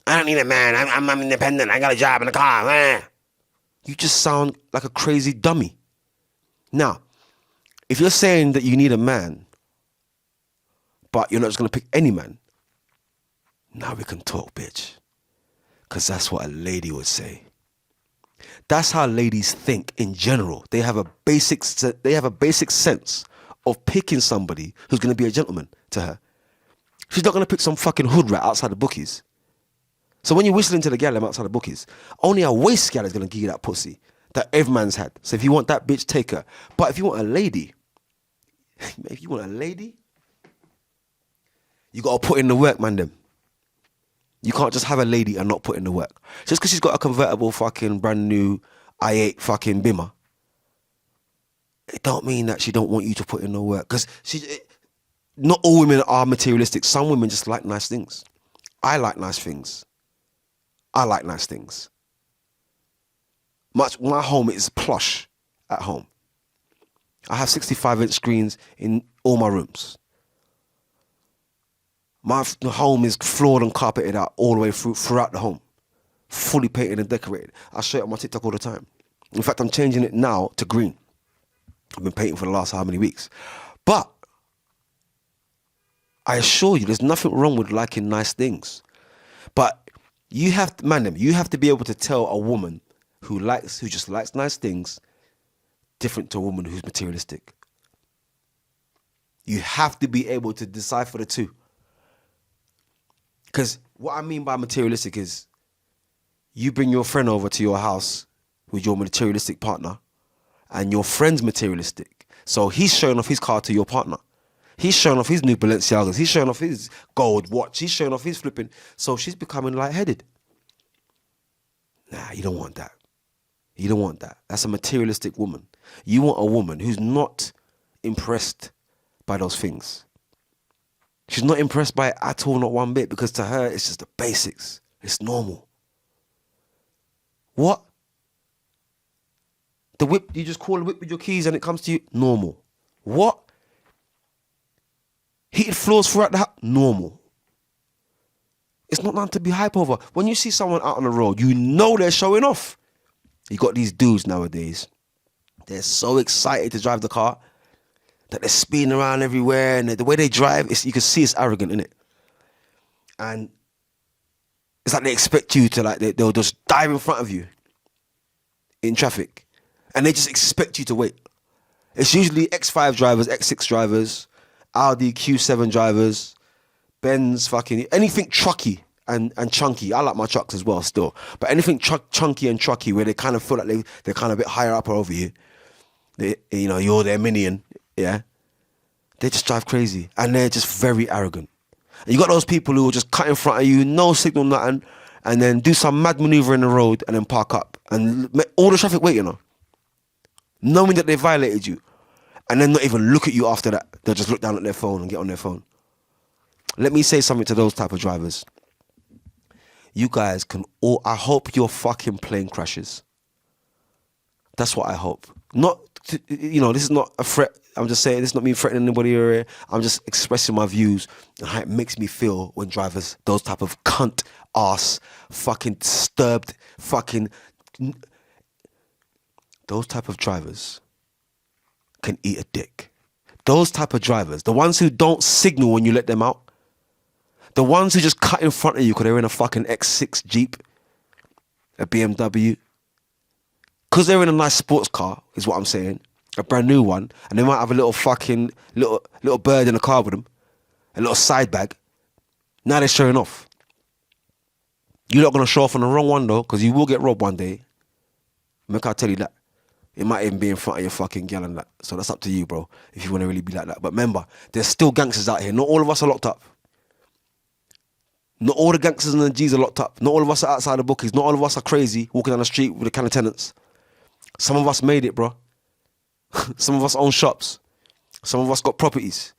S1: I don't need a man. I'm independent. I got a job in a car. You just sound like a crazy dummy. Now, if you're saying that you need a man, but you're not just going to pick any man, now we can talk, bitch. Because that's what a lady would say. That's how ladies think in general. They have a basic sense of picking somebody who's going to be a gentleman to her. She's not going to pick some fucking hood rat outside the bookies. So when you're whistling to the gal outside the bookies, only a waste gal is going to give you that pussy that every man's had. So if you want that bitch, take her. But if you want a lady, you got to put in the work, man, them. You can't just have a lady and not put in the work. Just because she's got a convertible fucking brand new i8 fucking Bimmer, it don't mean that she don't want you to put in the work. Because not all women are materialistic. Some women just like nice things. I like nice things. My home is plush at home. I have 65-inch screens in all my rooms. My home is floored and carpeted out all the way throughout the home. Fully painted and decorated. I show it on my TikTok all the time. In fact, I'm changing it now to green. I've been painting for the last how many weeks. But I assure you, there's nothing wrong with liking nice things. But you have to be able to tell a woman who just likes nice things different to a woman who's materialistic. You have to be able to decipher the two. Because what I mean by materialistic is you bring your friend over to your house with your materialistic partner and your friend's materialistic. So he's showing off his car to your partner. He's showing off his new Balenciagas. He's showing off his gold watch. He's showing off his flipping. So she's becoming lightheaded. Nah, you don't want that. You don't want that. That's a materialistic woman. You want a woman who's not impressed by those things. She's not impressed by it at all, not one bit, because to her, it's just the basics. It's normal. What? The whip, you just call the whip with your keys and it comes to you? Normal. What? Heated floors throughout the house? Normal. It's not nothing to be hype over. When you see someone out on the road, you know they're showing off. You got these dudes nowadays. They're so excited to drive the car that they're speeding around everywhere, and the way they drive, you can see it's arrogant, innit? And it's like they expect you to, like, they'll just dive in front of you in traffic, and they just expect you to wait. It's usually X5 drivers, X6 drivers, Audi Q7 drivers, Benz, fucking anything trucky and chunky. I like my trucks as well still. But anything chunky and trucky where they kind of feel like they're kind of a bit higher up over you, you're their minion, yeah? They just drive crazy. And they're just very arrogant. And you got those people who will just cut in front of you, no signal, nothing, and then do some mad maneuver in the road and then park up. And make all the traffic wait, knowing that they violated you. And then not even look at you after that. They'll just look down at their phone and get on their phone. Let me say something to those type of drivers. You guys can all... I hope your fucking plane crashes. That's what I hope. Not... this is not a threat. I'm just saying, this is not me threatening anybody here. I'm just expressing my views and how it makes me feel when drivers, those type of cunt ass, fucking disturbed, fucking... Those type of drivers can eat a dick. Those type of drivers, the ones who don't signal when you let them out, the ones who just cut in front of you because they're in a fucking X6 Jeep, a BMW, because they're in a nice sports car, is what I'm saying, a brand new one, and they might have a little fucking, little bird in the car with them, a little side bag. Now they're showing off. You're not going to show off on the wrong one though, because you will get robbed one day. Make I tell you that. It might even be in front of your fucking gal and that. So that's up to you, bro, if you want to really be like that. But remember, there's still gangsters out here. Not all of us are locked up. Not all the gangsters and the G's are locked up. Not all of us are outside the bookies. Not all of us are crazy, walking down the street with the kind of tenants. Some of us made it, bro. Some of us own shops. Some of us got properties.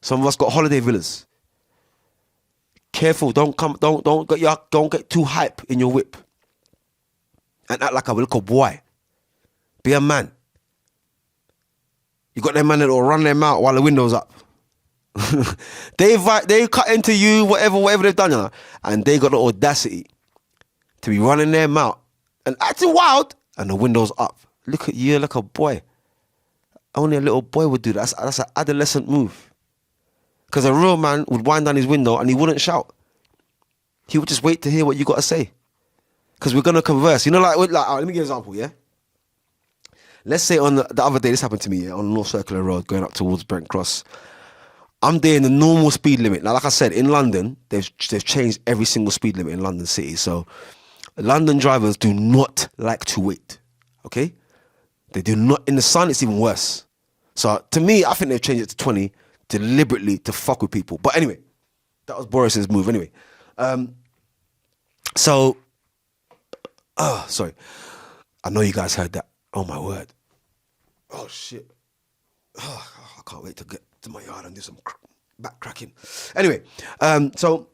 S1: Some of us got holiday villas. Careful, don't get too hype in your whip and act like a little boy. Be a man. You got them man that will run their mouth while the window's up. They cut into you, whatever they've done, and they got the audacity to be running their mouth and acting wild, and the window's up. Look at you, like a boy. Only a little boy would do that. That's an adolescent move. Because a real man would wind down his window and he wouldn't shout. He would just wait to hear what you got to say. Because we're going to converse. Let me give you an example, yeah? Let's say on the other day, this happened to me, yeah, on North Circular Road, going up towards Brent Cross. I'm doing the normal speed limit. Now, like I said, in London, they've changed every single speed limit in London City. So, London drivers do not like to wait, okay? They do not. In the sun, it's even worse. So, to me, I think they've changed it to 20 deliberately to fuck with people. But anyway, that was Boris's move anyway. Sorry. I know you guys heard that. Oh, my word. Oh, shit. Oh, I can't wait to get to my yard and do some back cracking. Anyway, so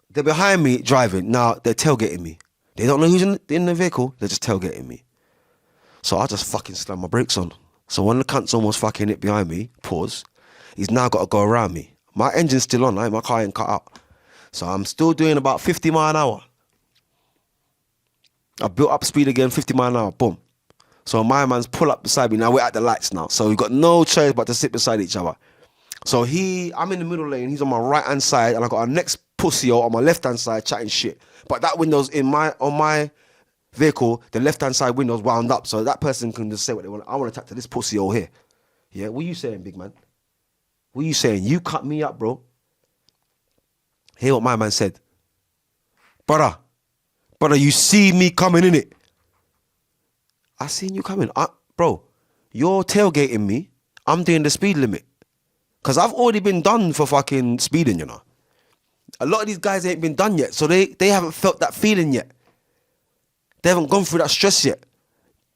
S1: they're behind me driving. Now, they're tailgating me. They don't know who's in the vehicle. They're just tailgating me. So I just fucking slam my brakes on. So when the cunt's almost fucking hit behind me, pause, he's now got to go around me. My engine's still on, my car ain't cut out. So I'm still doing about 50 mile an hour. I built up speed again, 50 mile an hour, boom. So my man's pull up beside me. Now we're at the lights now. So we've got no choice but to sit beside each other. So I'm in the middle lane, he's on my right hand side, and I got a next pussy on my left hand side chatting shit. But that window's on my vehicle, the left hand side window's wound up, so that person can just say what they want. I want to talk to this pussy over here. Yeah, what are you saying, big man? What are you saying? You cut me up, bro. Hear what my man said. Brother, you see me coming in it. I seen you coming. Bro, you're tailgating me. I'm doing the speed limit. Because I've already been done for fucking speeding, you know. A lot of these guys ain't been done yet, so they haven't felt that feeling yet. They haven't gone through that stress yet.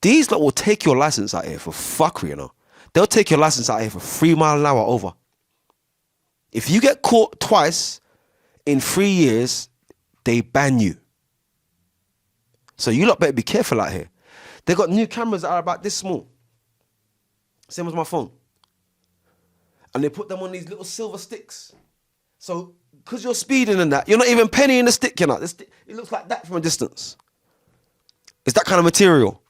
S1: These lot will take your license out here for fuckery, you know. They'll take your license out here for 3 mile an hour over. If you get caught twice in 3 years, they ban you. So you lot better be careful out here. They got new cameras that are about this small. Same as my phone. And they put them on these little silver sticks. So, because you're speeding and that, you're not even pennying the stick, you know. It looks like that from a distance. It's that kind of material.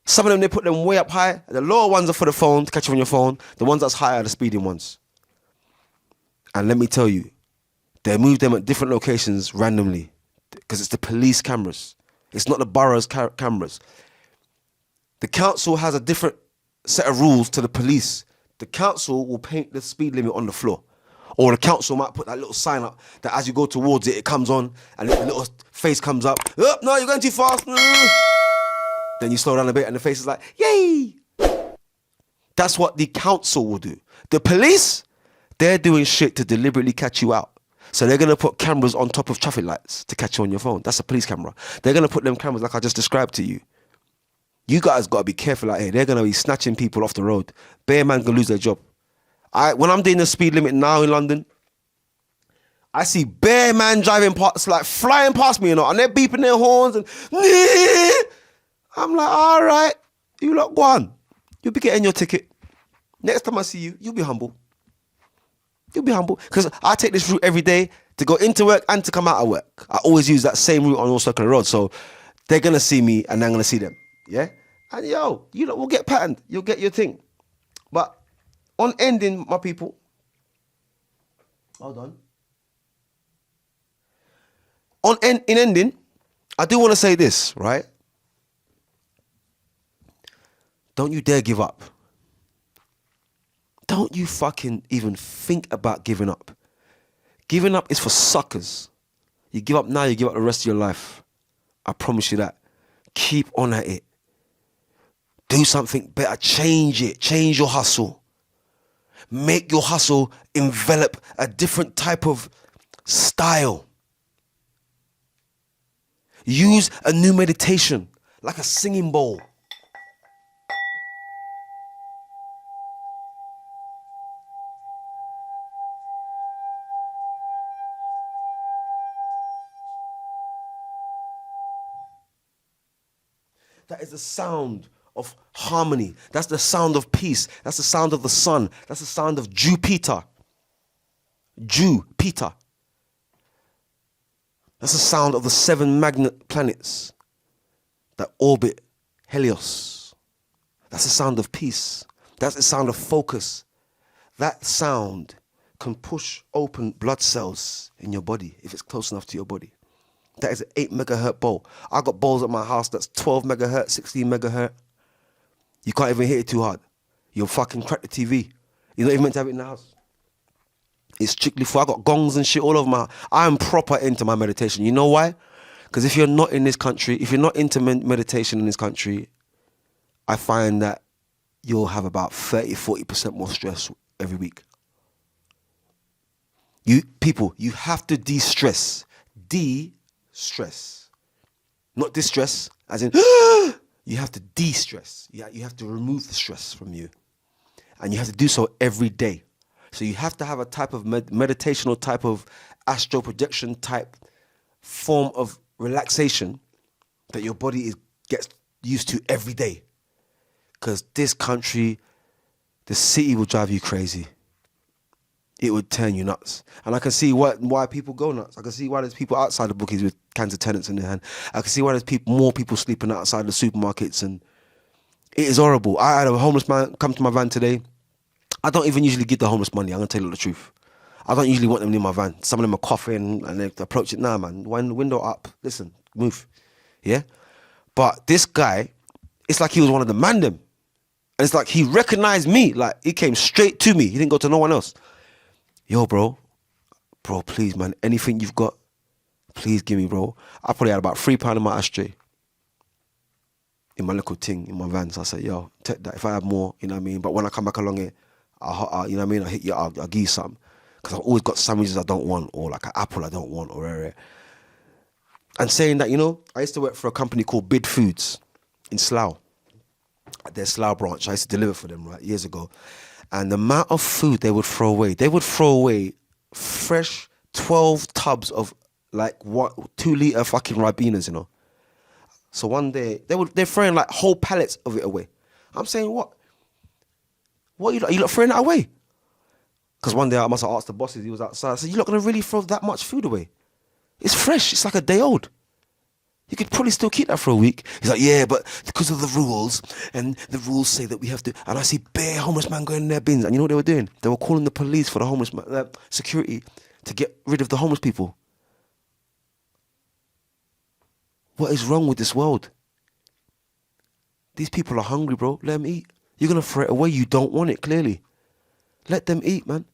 S1: Some of them, they put them way up high. The lower ones are for the phone, to catch you on your phone. The ones that's higher are the speeding ones. And let me tell you, they move them at different locations randomly because it's the police cameras. It's not the borough's cameras. The council has a different set of rules to the police. The council will paint the speed limit on the floor. Or the council might put that little sign up that as you go towards it, it comes on and the little face comes up. Oh, no, you're going too fast. Then you slow down a bit and the face is like, yay. That's what the council will do. The police, they're doing shit to deliberately catch you out. So they're going to put cameras on top of traffic lights to catch you on your phone. That's a police camera. They're going to put them cameras like I just described to you. You guys got to be careful out here. They're going to be snatching people off the road. Bare man can lose their job. When I'm doing the speed limit now in London, I see bare man driving past, like flying past me, and they're beeping their horns and I'm like, all right, you lot go on. You'll be getting your ticket. Next time I see you, you'll be humble. You'll be humble. Because I take this route every day to go into work and to come out of work. I always use that same route on all circular roads. So they're going to see me and I'm going to see them. Yeah? And yo, you lot will get patterned. You'll get your thing. But on ending, my people. Hold on. In ending, I do want to say this, right? Don't you dare give up. Don't you fucking even think about giving up. Giving up is for suckers. You give up now, you give up the rest of your life. I promise you that. Keep on at it. Do something better. Change it. Change your hustle. Make your hustle envelop a different type of style. Use a new meditation, like a singing bowl. That is the sound of harmony. That's the sound of peace. That's the sound of the sun. That's the sound of Jupiter. Jupiter. That's the sound of the 7 magnet planets that orbit Helios. That's the sound of peace. That's the sound of focus. That sound can push open blood cells in your body if it's close enough to your body. That is an 8 megahertz bowl. I got bowls at my house that's 12 megahertz, 16 megahertz. You can't even hit it too hard. You'll fucking crack the TV. You're not even meant to have it in the house. It's strictly for, I got gongs and shit all over my house. I'm proper into my meditation. You know why? Because if you're not in this country, if you're not into meditation in this country, I find that you'll have about 30-40% more stress every week. You have to de-stress. De-stress. Not distress, as in, you have to de-stress. You have to remove the stress from you. And you have to do so every day. So you have to have a type of meditational type of astral projection type form of relaxation that your body gets used to every day. Because this country, the city will drive you crazy. It would turn you nuts. And I can see why people go nuts. I can see why there's people outside the bookies with cans of tenants in their hand. I can see why there's more people sleeping outside the supermarkets. And it is horrible. I had a homeless man come to my van today. I don't even usually give the homeless money. I'm going to tell you the truth. I don't usually want them in my van. Some of them are coughing and they approach it. Nah, man. Wind the window up. Listen, move. Yeah? But this guy, it's like he was one of the mandem. And it's like he recognized me. Like he came straight to me. He didn't go to no one else. Yo, bro, please, man, anything you've got, please give me, bro. I probably had about £3 in my ashtray, in my little thing, in my van. So I said, yo, take that. If I have more, you know what I mean? But when I come back along here, I'll you know what I mean? I'll hit you, I'll give you something. Because I've always got sandwiches I don't want, or like an apple I don't want, or rare. And saying that, you know, I used to work for a company called Bid Foods in Slough. At their Slough branch. I used to deliver for them, right, years ago. And the amount of food they would throw away fresh 12 tubs of like 2 litre fucking Ribenas, you know. So one day they're throwing like whole pallets of it away. I'm saying, what are you lot throwing that away? Because one day I must have asked the bosses, he was outside. I said, you're not going to really throw that much food away? It's fresh. It's like a day old. You could probably still keep that for a week. He's like, yeah, but because of the rules, and the rules say that we have to, and I see bare homeless man going in their bins, and you know what they were doing? They were calling the police for the homeless man, security, to get rid of the homeless people. What is wrong with this world? These people are hungry, bro. Let them eat. You're going to throw it away. You don't want it, clearly. Let them eat, man.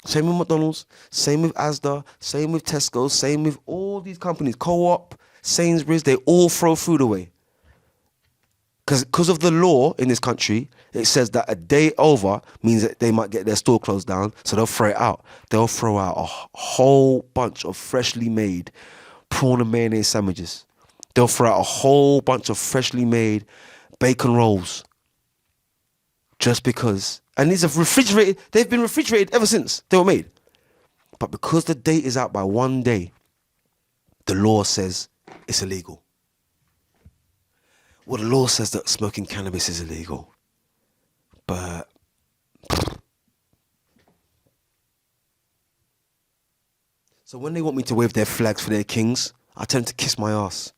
S1: Same with McDonald's, same with Asda, same with Tesco, same with all these companies, Co-op, Sainsbury's, they all throw food away. Because of the law in this country, it says that a day over means that they might get their store closed down, so they'll throw it out. They'll throw out a whole bunch of freshly made prawn and mayonnaise sandwiches. They'll throw out a whole bunch of freshly made bacon rolls. Just because. And these are refrigerated. They've been refrigerated ever since they were made. But because the date is out by one day, the law says it's illegal. Well, the law says that smoking cannabis is illegal. But so when they want me to wave their flags for their kings, I tell them to kiss my ass.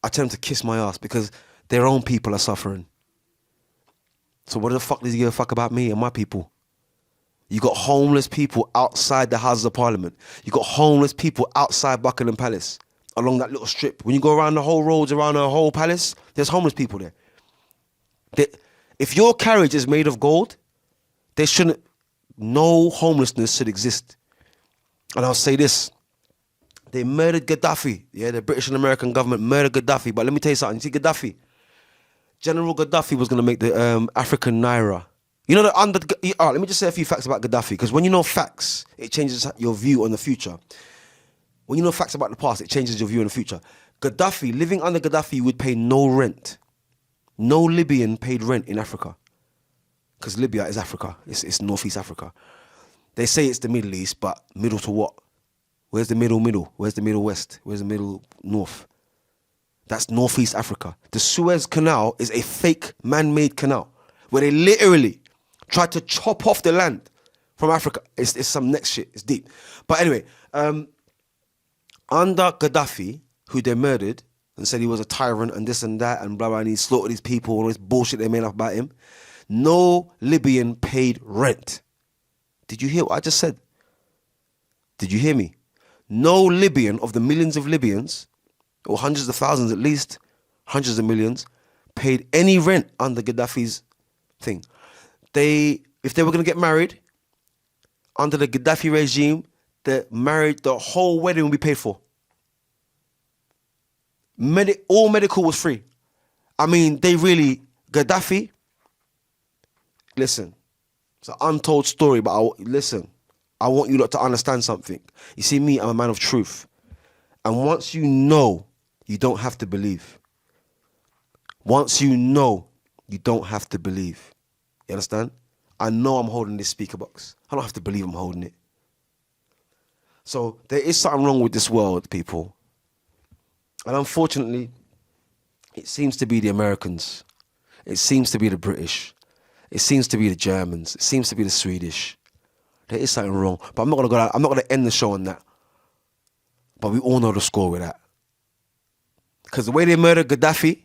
S1: I tell them to kiss my ass because their own people are suffering. So what the fuck does he give a fuck about me and my people? You got homeless people outside the Houses of Parliament. You got homeless people outside Buckingham Palace, along that little strip. When you go around the whole roads, around the whole palace, there's homeless people there. If your carriage is made of gold, no homelessness should exist. And I'll say this. They murdered Gaddafi. Yeah, the British and American government murdered Gaddafi. But let me tell you something. You see Gaddafi? General Gaddafi was going to make the African Naira. You know, let me just say a few facts about Gaddafi, because when you know facts, it changes your view on the future. When you know facts about the past, it changes your view on the future. Gaddafi, living under Gaddafi, would pay no rent. No Libyan paid rent in Africa. Because Libya is Africa. It's Northeast Africa. They say it's the Middle East, but middle to what? Where's the middle? Where's the middle west? Where's the middle north? That's Northeast Africa. The Suez Canal is a fake man-made canal where they literally tried to chop off the land from Africa. It's some next shit. It's deep. But anyway, under Gaddafi, who they murdered and said he was a tyrant and this and that and blah, blah, and he slaughtered these people, all this bullshit they made up about him, no Libyan paid rent. Did you hear what I just said? Did you hear me? No Libyan of the millions of Libyans, or hundreds of thousands at least, hundreds of millions, paid any rent under Gaddafi's thing. If they were going to get married, under the Gaddafi regime, the whole wedding would be paid for. All medical was free. I mean, Gaddafi, listen, it's an untold story, but I want you lot to understand something. You see me, I'm a man of truth. And once you know, you don't have to believe. Once you know, you don't have to believe. You understand? I know I'm holding this speaker box. I don't have to believe I'm holding it. So there is something wrong with this world, people. And unfortunately, it seems to be the Americans. It seems to be the British. It seems to be the Germans. It seems to be the Swedish. There is something wrong. But I'm not going to end the show on that. But we all know the score with that. Because the way they murdered Gaddafi,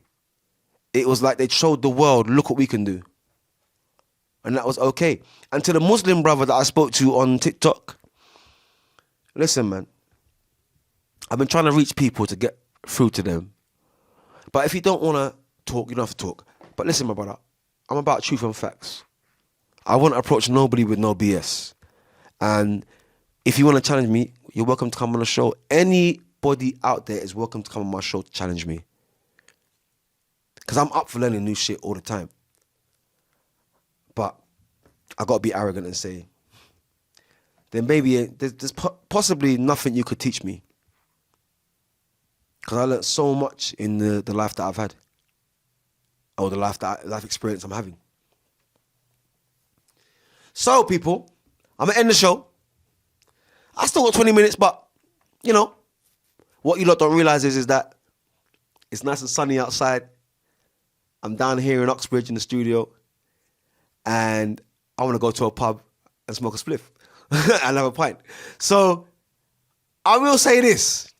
S1: it was like they showed the world, look what we can do. And that was okay. And to the Muslim brother that I spoke to on TikTok, listen, man, I've been trying to reach people to get through to them. But if you don't want to talk, you don't have to talk. But listen, my brother, I'm about truth and facts. I won't approach nobody with no BS. And if you want to challenge me, you're welcome to come on the show. Anybody out there is welcome to come on my show to challenge me. Because I'm up for learning new shit all the time. But I got to be arrogant and say, then maybe there's possibly nothing you could teach me. Because I learned so much in the life that I've had. Or the life experience I'm having. So, people, I'm going to end the show. I still got 20 minutes, but, you know, what you lot don't realize is that it's nice and sunny outside. I'm down here in Oxbridge in the studio, and I want to go to a pub and smoke a spliff and have a pint. So, I will say this.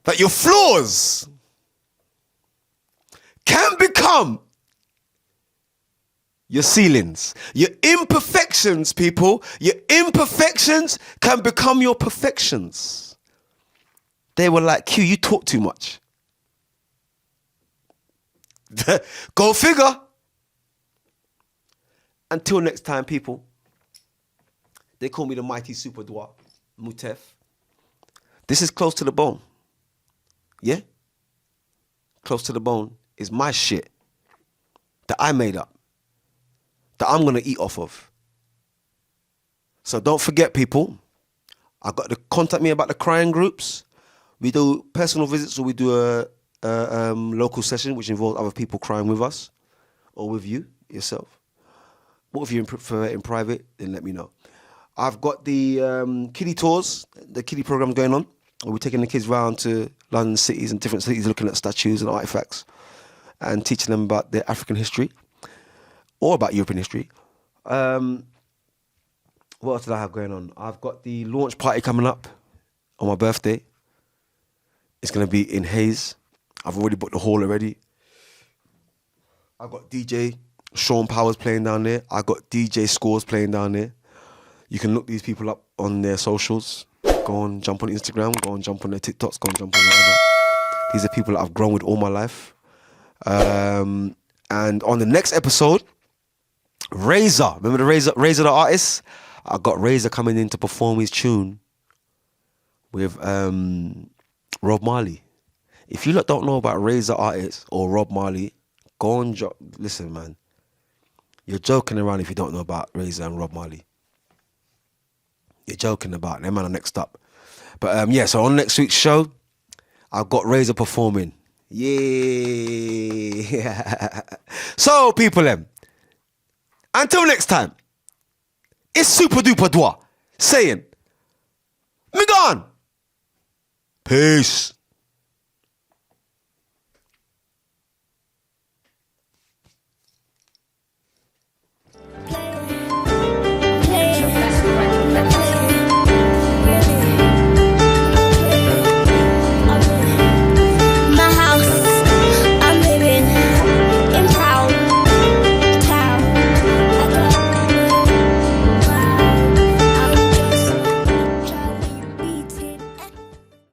S1: That your flaws can become your ceilings. Your imperfections, people, your imperfections can become your perfections. They were like, Q, you talk too much. Go figure. Until next time, people. They call me the mighty super dwa, Mutef. This is Close to the Bone. Yeah? Close to the Bone is my shit that I made up, that I'm going to eat off of. So don't forget, people, I got to contact me about the crying groups. We do personal visits, or we do a local session, which involves other people crying with us or with you, yourself. What if you prefer it in private, then let me know. I've got the kiddie tours, the kiddie program going on. We're taking the kids around to London cities and different cities, looking at statues and artifacts and teaching them about their African history or about European history. What else did I have going on? I've got the launch party coming up on my birthday. It's going to be in Hayes. I've already booked the hall already. I've got DJ Sean Powers playing down there. I've got DJ Scores playing down there. You can look these people up on their socials. Go on, jump on Instagram. Go on, jump on their TikToks. Go on, jump on whatever. These are people that I've grown with all my life. And on the next episode, Razor. Remember the Razor the artist? I got Razor coming in to perform his tune with Rob Marley. If you lot don't know about Razor artist or Rob Marley, go on, listen, man. You're joking around if you don't know about Razor and Rob Marley. You're joking about them, man. Are next up. But yeah, so on next week's show, I've got Razor performing. Yeah. So, people, until next time, it's Super Duper Dwa saying, me gone. Peace.